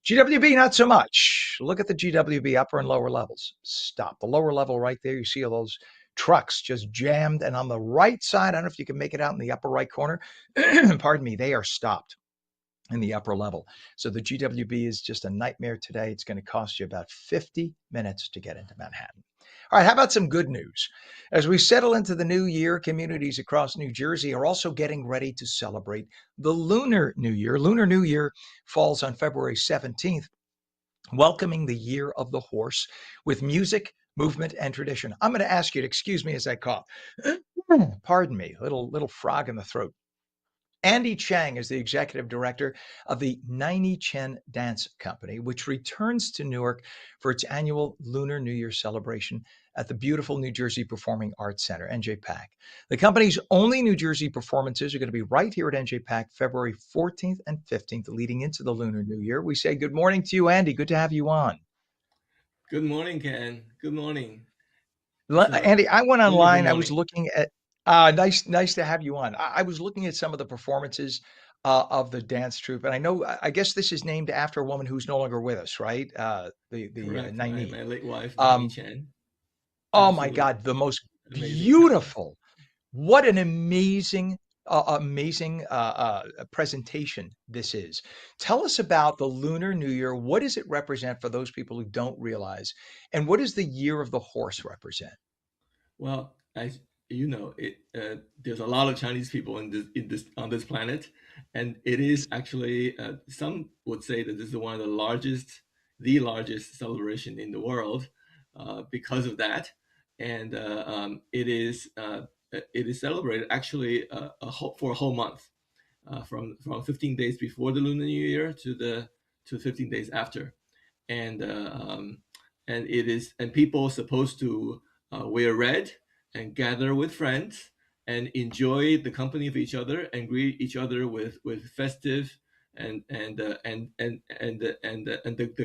GWB, not so much. Look at the GWB upper and lower levels. Stop. The lower level right there, you see all those trucks just jammed. And on the right side, I don't know if you can make it out in the upper right corner. Pardon me, they are stopped in the upper level. So the GWB is just a nightmare today. It's going to cost you about 50 minutes to get into Manhattan. All right, how about some good news? As we settle into the new year, communities across New Jersey are also getting ready to celebrate the Lunar New Year. Lunar New Year falls on February 17th, welcoming the Year of the Horse with music, movement, and tradition. I'm going to ask you to excuse me as I cough. Pardon me, little frog in the throat. Andy Chang is the executive director of the Nini Chen Dance Company, which returns to Newark for its annual Lunar New Year celebration at the beautiful New Jersey Performing Arts Center, NJPAC. The company's only New Jersey performances are going to be right here at NJPAC, February 14th and 15th, leading into the Lunar New Year. We say good morning to you, Andy. Good to have you on. Good morning, Ken. Good morning. Andy, I went online. I was looking at nice to have you on. I was looking at some of the performances of the dance troupe, and I guess this is named after a woman who's no longer with us, right? Nini. My late wife, Nini Chen. Oh my God, the most beautiful! What an amazing presentation this is. Tell us about the Lunar New Year. What does it represent for those people who don't realize? And what does the Year of the Horse represent? Well, as you know, there's a lot of Chinese people on this planet, and it is actually some would say that this is one of the largest celebration in the world because of that, and it is celebrated actually for a whole month, from 15 days before the Lunar New Year to 15 days after, and people are supposed to wear red and gather with friends and enjoy the company of each other and greet each other with festive and the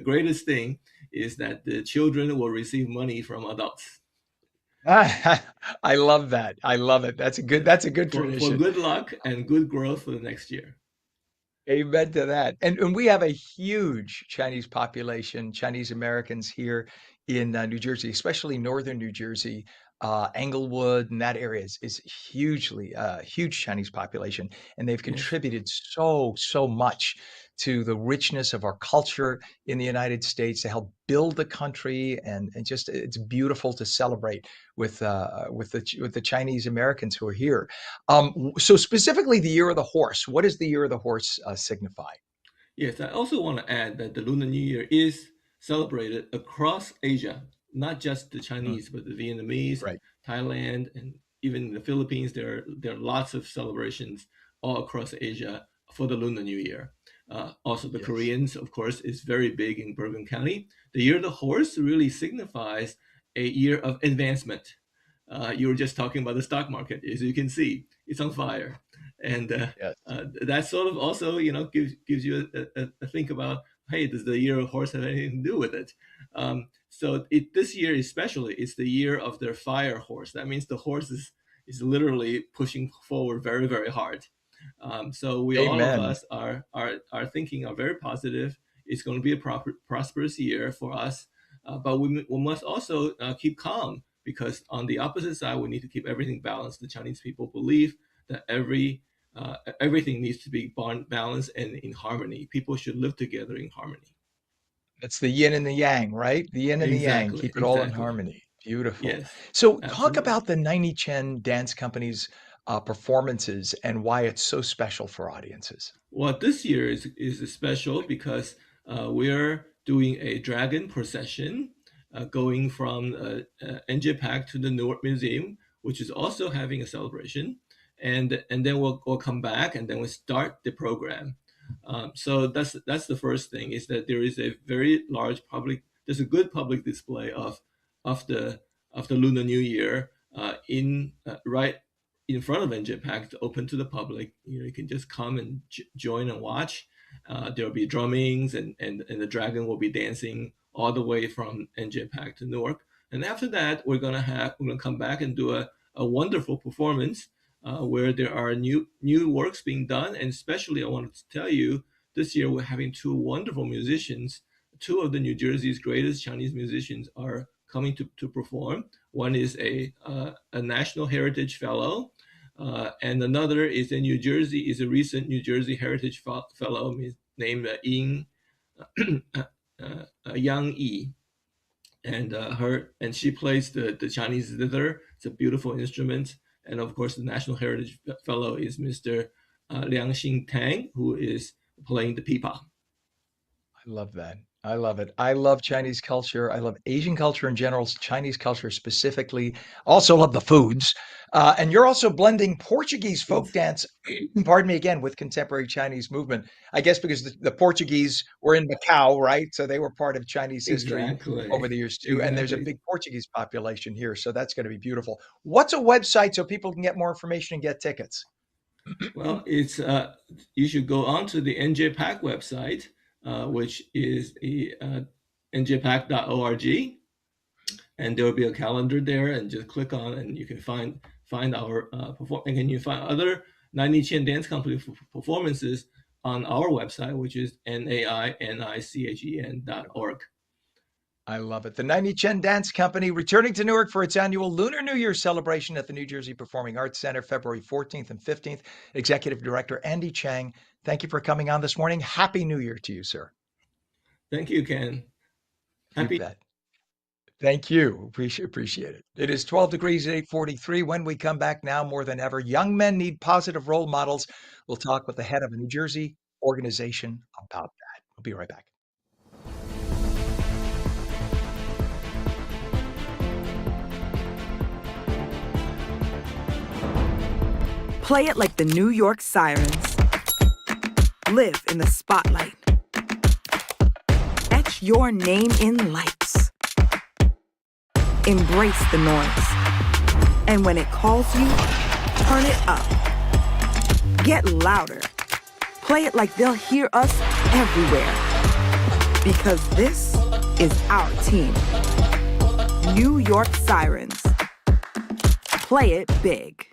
greatest thing is that the children will receive money from adults. I love that. I love it. That's a good tradition. For good luck and good growth for the next year. Amen to that. And we have a huge Chinese population, Chinese Americans here in New Jersey, especially northern New Jersey. Englewood and that area is hugely huge Chinese population, and they've contributed so much to the richness of our culture in the United States to help build the country, and just it's beautiful to celebrate with the Chinese Americans who are here. So specifically, the Year of the Horse. What does the Year of the Horse signify? Yes, I also want to add that the Lunar New Year is celebrated across Asia. Not just the Chinese, but the Vietnamese, right. Thailand, and even the Philippines. There are lots of celebrations all across Asia for the Lunar New Year. Also, the Koreans, of course, is very big in Bergen County. The Year of the Horse really signifies a year of advancement. You were just talking about the stock market. As you can see, it's on fire. And that sort of also, gives you a think about, hey, does the Year of Horse have anything to do with it? So this year especially, it's the year of their fire horse. That means the horse is literally pushing forward very, very hard. So all of us are thinking are very positive. It's going to be a prosperous year for us, but we must also keep calm, because on the opposite side, we need to keep everything balanced. The Chinese people believe that everything needs to be balanced and in harmony. People should live together in harmony. It's the yin and the yang, right? The yin and the yang, Exactly, keep it all in exactly. harmony. Beautiful. Yes, So talk absolutely. about the 90 Chen Dance Company's performances and why it's so special for audiences. Well, this year is special because we're doing a dragon procession going from NJ Park to the Newark Museum, which is also having a celebration, and then we'll come back and then we'll start the program. So that's the first thing is that there is a very large public. There's a good public display of the of the Lunar New Year in right in front of Engine Pack, open to the public. You can just come and join and watch. There'll be drummings and the dragon will be dancing all the way from Engine Pack to Newark. And after that, we're gonna come back and do a wonderful performance where there are new works being done. And especially, I wanted to tell you, this year we're having two wonderful musicians. Two of the New Jersey's greatest Chinese musicians are coming to perform. One is a National Heritage Fellow, and another is a recent New Jersey Heritage Fellow named Yang Yi, and she plays the Chinese zither. It's a beautiful instrument, and of course, the National Heritage Fellow is Mr. Liang Xing Tang, who is playing the pipa. I love that. I love it. I love Chinese culture. I love Asian culture in general, Chinese culture specifically. Also love the foods. And you're also blending Portuguese folk dance, pardon me again, with contemporary Chinese movement. I guess because the Portuguese were in Macau, right? So they were part of Chinese history over Exactly, the years too. And there's a exactly. big Portuguese population here. So that's going to be beautiful. What's a website so people can get more information and get tickets? Well, it's you should go onto the NJ Pack website, which is njpack.org, and there will be a calendar there, and just click on, and you can find our perform, and you find other 90 Chin Dance Company performances on our website, which is nainichen.org. I love it. The 90 Chen Dance Company returning to Newark for its annual Lunar New Year celebration at the New Jersey Performing Arts Center, February 14th and 15th. Executive Director Andy Chang, thank you for coming on this morning. Happy New Year to you, sir. Thank you, Ken. You Happy. bet. Thank you. Appreciate it. It is 12 degrees at 8:43. When we come back now more than ever, young men need positive role models. We'll talk with the head of a New Jersey organization about that. We'll be right back. Play it like the New York Sirens. Live in the spotlight. Etch your name in lights. Embrace the noise. And when it calls you, turn it up. Get louder. Play it like they'll hear us everywhere. Because this is our team. New York Sirens. Play it big.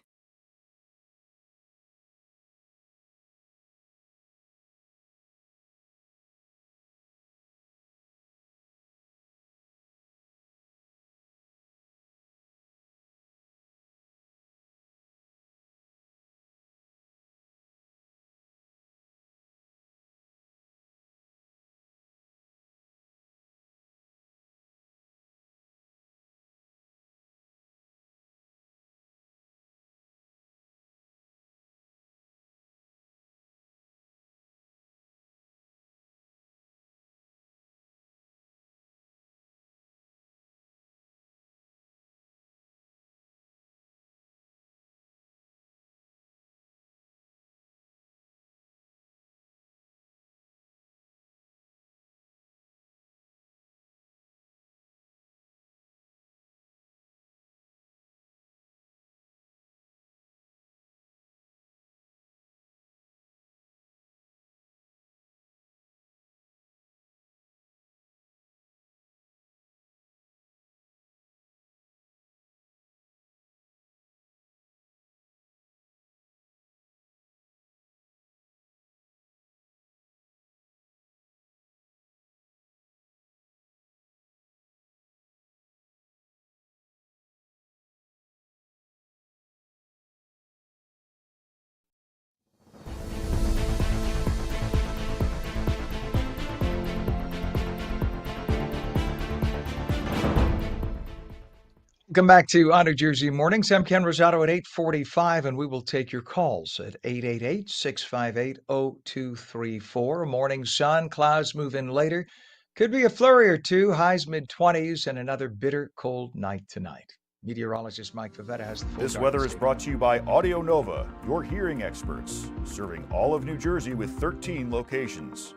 Welcome back to On New Jersey Mornings. I'm Ken Rosato at 8:45, and we will take your calls at 888-658-0234. Morning sun, clouds move in later. Could be a flurry or two, highs mid-20s, and another bitter cold night tonight. Meteorologist Mike Favetta has the full This weather is brought to you by Audio Nova, your hearing experts, serving all of New Jersey with 13 locations.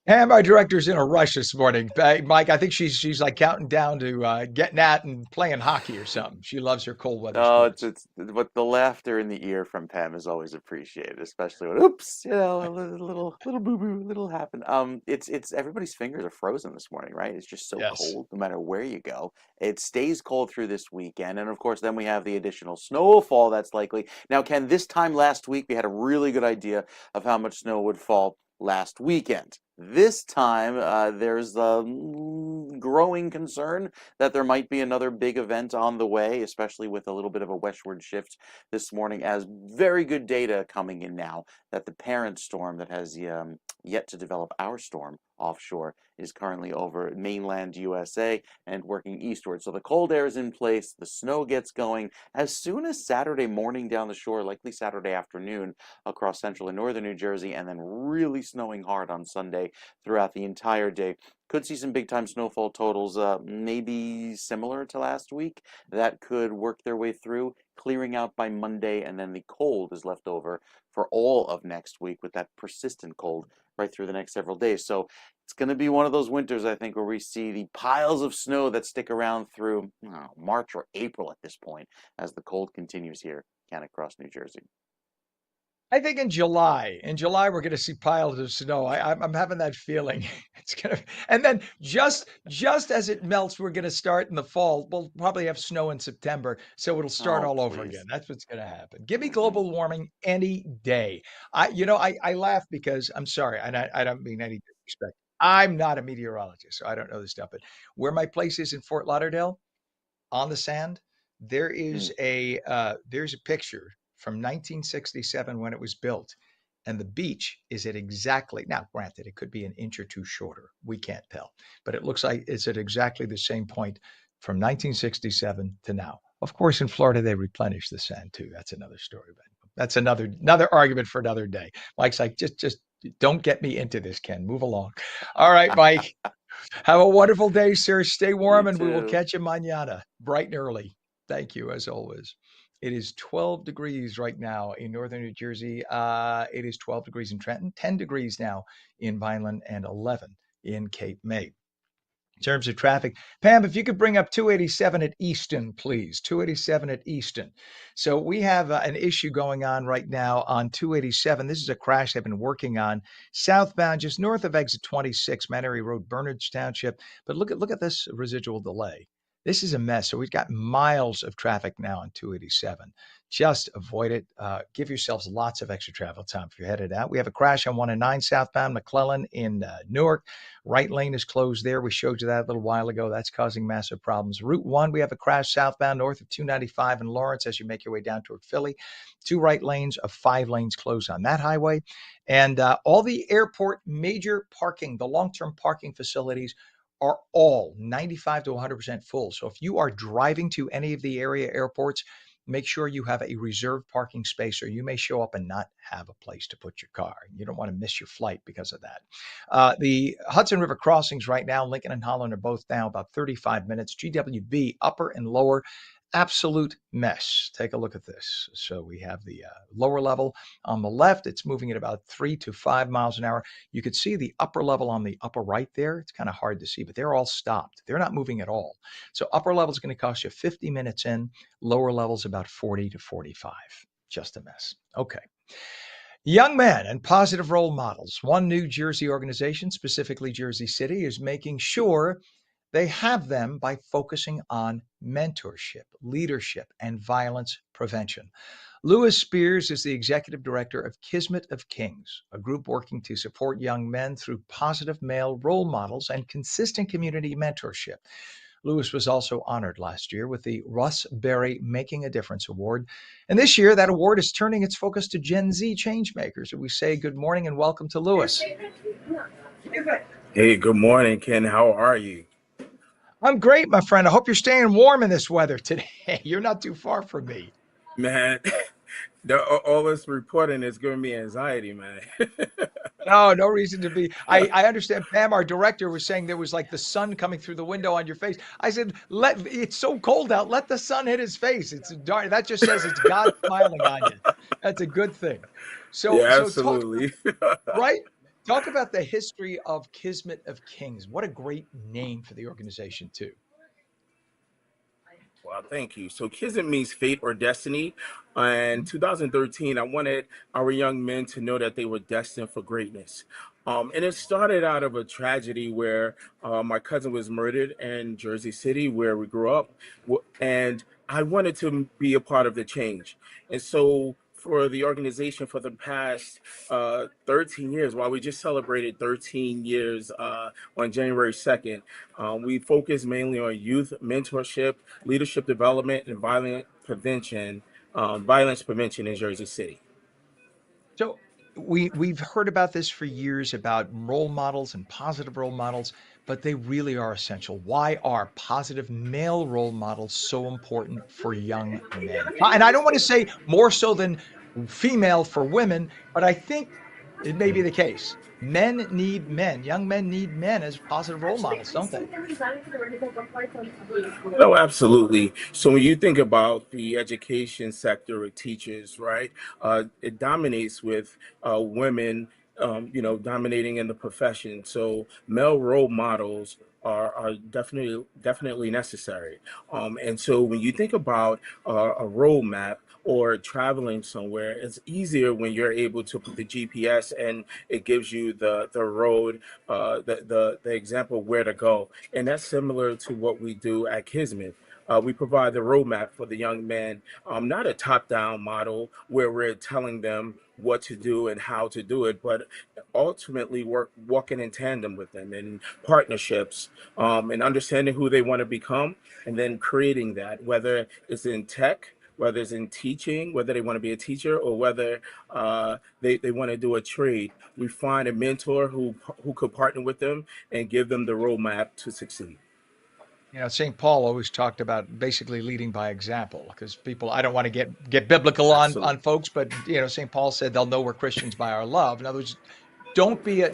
And my director's in a rush this morning. Mike, I think she's like counting down to getting at and playing hockey or something. She loves her cold weather Oh, sports. but the laughter in the ear from Pam is always appreciated, especially when oops, a little boo boo, little happened. It's everybody's fingers are frozen this morning, right? It's just so Yes. cold, no matter where you go. It stays cold through this weekend, and of course, then we have the additional snowfall that's likely. Now, Ken, this time last week we had a really good idea of how much snow would fall last weekend. This time, there's a growing concern that there might be another big event on the way, especially with a little bit of a westward shift this morning, as very good data coming in now that the parent storm that has yet to develop our storm offshore is currently over mainland USA and working eastward. So the cold air is in place, the snow gets going as soon as Saturday morning down the shore, likely Saturday afternoon across central and northern New Jersey, and then really snowing hard on Sunday throughout the entire day. Could see some big time snowfall totals, maybe similar to last week, that could work their way through, clearing out by Monday, and then the cold is left over for all of next week with that persistent cold right through the next several days. So it's going to be one of those winters, I think, where we see the piles of snow that stick around through March or April at this point as the cold continues here across New Jersey. I think in July we're going to see piles of snow. I'm having that feeling. It's gonna, and then just as it melts, we're going to start in the fall. We'll probably have snow in September, so it'll start all over again. That's what's going to happen. Give me global warming any day. I laugh because I'm sorry, and I don't mean any disrespect. I'm not a meteorologist, so I don't know this stuff. But where my place is in Fort Lauderdale, on the sand, there is there's a picture from 1967 when it was built, and the beach is at exactly, now granted it could be an inch or two shorter, we can't tell, but it looks like it's at exactly the same point from 1967 to now. Of course, in Florida they replenish the sand too. That's another story, but that's another argument for another day. Mike's like, just don't get me into this, Ken. Move along. All right, Mike. Have a wonderful day, sir. Stay warm, and we will catch you mañana, bright and early. Thank you, as always. It is 12 degrees right now in northern New Jersey. It is 12 degrees in Trenton, 10 degrees now in Vineland, and 11 in Cape May. In terms of traffic, Pam, if you could bring up 287 at Easton, please. 287 at Easton. So we have an issue going on right now on 287. This is a crash they've been working on southbound, just north of exit 26, Mannery Road, Bernards Township. But look at this residual delay. This is a mess. So we've got miles of traffic now on 287. Just avoid it. Give yourselves lots of extra travel time if you're headed out. We have a crash on 109 southbound McClellan in Newark. Right lane is closed there. We showed you that a little while ago. That's causing massive problems. Route 1, we have a crash southbound north of 295 in Lawrence as you make your way down toward Philly. 2 right lanes of 5 lanes closed on that highway. And all the airport major parking, the long-term parking facilities are all 95 to 100% full. So if you are driving to any of the area airports, make sure you have a reserved parking space, or you may show up and not have a place to put your car. You don't want to miss your flight because of that. The Hudson River crossings right now, Lincoln and Holland are both down about 35 minutes. GWB, upper and lower, absolute mess. Take a look at this. So we have the lower level on the left. It's moving at about 3 to 5 miles an hour. You could see the upper level on the upper right there. It's kind of hard to see, but they're all stopped. They're not moving at all. So upper level is going to cost you 50 minutes in. Lower level is about 40 to 45. Just a mess. Okay. Young men and positive role models. One New Jersey organization, specifically Jersey City, is making sure they have them by focusing on mentorship, leadership, and violence prevention. Lewis Spears is the executive director of Kismet of Kings, a group working to support young men through positive male role models and consistent community mentorship. Lewis was also honored last year with the Russ Berry Making a Difference Award. And this year, that award is turning its focus to Gen Z changemakers. So we say good morning and welcome to Lewis. Hey, good morning, Ken. How are you? I'm great, my friend. I hope you're staying warm in this weather today. You're not too far from me. Man, all this reporting is giving me anxiety, man. No, no reason to be. I understand Pam, our director, was saying there was like the sun coming through the window on your face. I said, it's so cold out. Let the sun hit his face. It's dark. That just says it's God smiling on you. That's a good thing. Yeah, So talk, absolutely. right? Talk about the history of Kismet of Kings. What a great name for the organization, too. Well, thank you. So Kismet means fate or destiny. In 2013, I wanted our young men to know that they were destined for greatness. And it started out of a tragedy where my cousin was murdered in Jersey City, where we grew up. And I wanted to be a part of the change. And so for the organization for the past 13 years, while we just celebrated 13 years on January 2nd, we focus mainly on youth mentorship, leadership development, and violence prevention in Jersey City. So we've heard about this for years about role models and positive role models, but they really are essential. Why are positive male role models so important for young men? And I don't want to say more so than female for women, but I think it may be the case. Men need men. Young men need men as positive role models, don't they? No, absolutely. So when you think about the education sector with teachers, right, it dominates with women, dominating in the profession. So male role models are definitely necessary. And so when you think about a roadmap or traveling somewhere, it's easier when you're able to put the GPS and it gives you the road, the example of where to go. And that's similar to what we do at Kismet. We provide the roadmap for the young man, not a top-down model where we're telling them what to do and how to do it, but ultimately walking in tandem with them in partnerships, and understanding who they want to become, and then creating that, whether it's in tech, whether it's in teaching, whether they want to be a teacher, or whether they want to do a trade. We find a mentor who could partner with them and give them the roadmap to succeed. St. Paul always talked about basically leading by example because people, I don't want to get biblical on folks, but St. Paul said they'll know we're Christians by our love. In other words, don't be a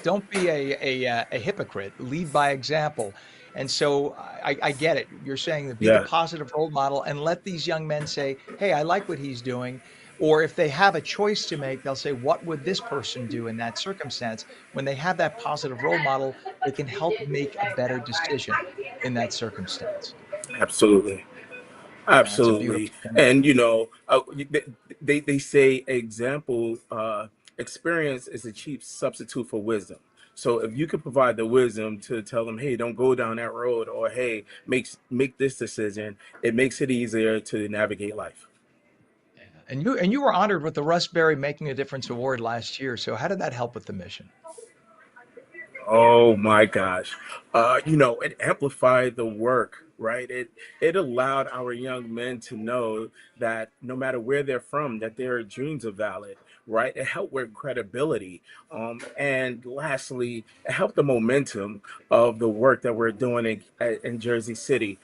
hypocrite. Lead by example. And so I get it. You're saying that be the Yeah. positive role model and let these young men say, hey, I like what he's doing. Or if they have a choice to make, they'll say, what would this person do in that circumstance? When they have that positive role model, they can help make a better decision in that circumstance. Absolutely. That's a beautiful Absolutely. thing. And they say experience is a cheap substitute for wisdom. So if you could provide the wisdom to tell them, hey, don't go down that road, or hey, make this decision, it makes it easier to navigate life. And you were honored with the Russ Berry Making a Difference Award last year. So how did that help with the mission? Oh my gosh. It amplified the work, right? It allowed our young men to know that no matter where they're from, that their dreams are valid, right? It helped with credibility. And lastly, it helped the momentum of the work that we're doing in Jersey City.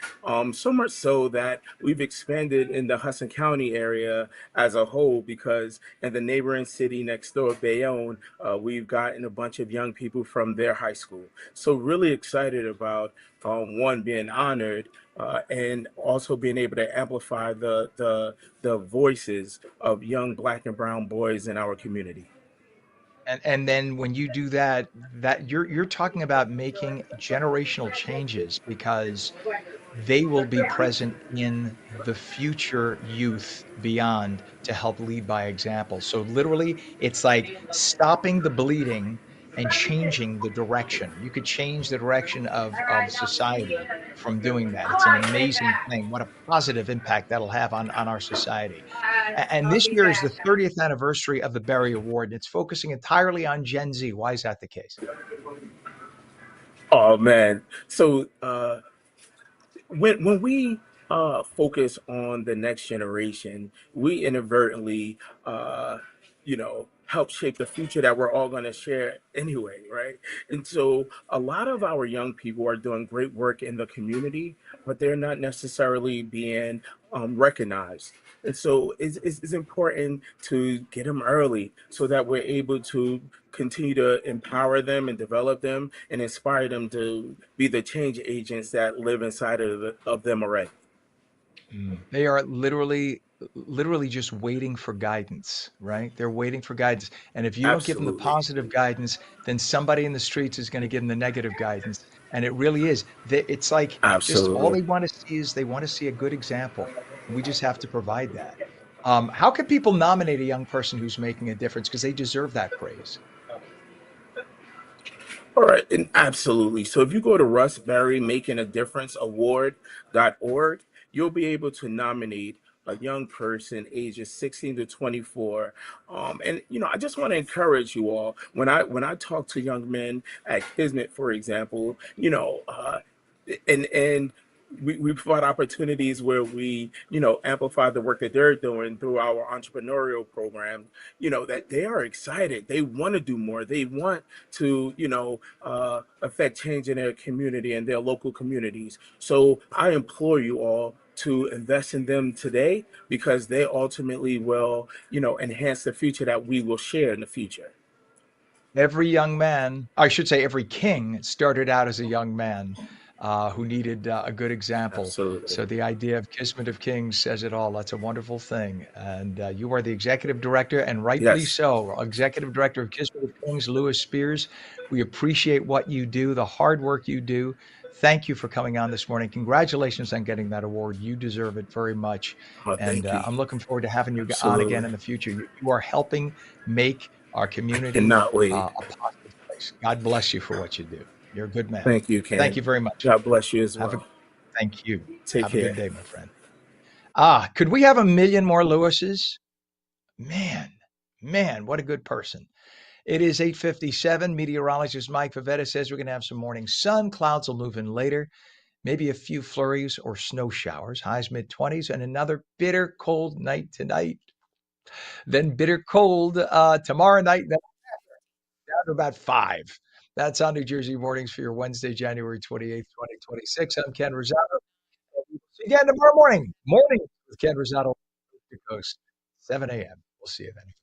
So much so that we've expanded in the Hudson County area as a whole, because in the neighboring city next door, Bayonne, we've gotten a bunch of young people from their high school. So really excited about one, being honored, and also being able to amplify the voices of young Black and brown boys in our community. And then when you do that, you're talking about making generational changes because they will be present in the future youth beyond to help lead by example. So literally, it's like stopping the bleeding and changing the direction. You could change the direction of society from doing that. It's an amazing thing. What a positive impact that'll have on our society. And this year is the 30th anniversary of the Berry Award. It's focusing entirely on Gen Z. Why is that the case? Oh man. So when we focus on the next generation, we inadvertently, help shape the future that we're all going to share anyway, right? And so a lot of our young people are doing great work in the community, but they're not necessarily being recognized. And so it's important to get them early so that we're able to continue to empower them and develop them and inspire them to be the change agents that live inside of them already. They are literally just waiting for guidance, right? They're waiting for guidance. And if you don't give them the Absolutely. positive guidance, then somebody in the streets is going to give them the negative guidance. And it really is. It's like just all Absolutely. they want to see is they want to see a good example. We just have to provide that. How can people nominate a young person who's making a difference? Because they deserve that praise. All right, and absolutely. So if you go to russberrymakingadifferenceaward.org, you'll be able to nominate a young person ages 16 to 24. And I just want to encourage you all when I talk to young men at Kismet, for example, and we provide opportunities where we amplify the work that they're doing through our entrepreneurial program, that they are excited, they want to do more, they want to affect change in their community and their local communities. So I implore you all to invest in them today, because they ultimately will enhance the future that we will share in the future. Every young man, I should say every king started out as a young man who needed a good example. Absolutely. So the idea of Kismet of Kings says it all. That's a wonderful thing. And you are the executive director, and rightfully Yes. so, executive director of Kismet of Kings, Lewis Spears. We appreciate what you do, the hard work you do. Thank you for coming on this morning. Congratulations on getting that award. You deserve it very much. Oh, And thank you. I'm looking forward to having you on again Absolutely. in the future. You are helping make our I community cannot wait. a positive place. God bless you for what you do. You're a good man. Thank you, Thank Ken. you very much. God bless you as Have a well. thank you. Take Have a good care. day, my friend. Could we have 1,000,000 more Lewises? Man, what a good person. It is 8:57. Meteorologist Mike Favetta says we're going to have some morning sun. Clouds will move in later. Maybe a few flurries or snow showers. Highs mid-20s and another bitter cold night tonight. Then bitter cold tomorrow night. Then down to about 5. That's on New Jersey Mornings for your Wednesday, January 28th, 2026. I'm Ken Rosato. See you again tomorrow morning. Morning with Ken Rosato, Coast to Coast, 7 a.m. We'll see you then.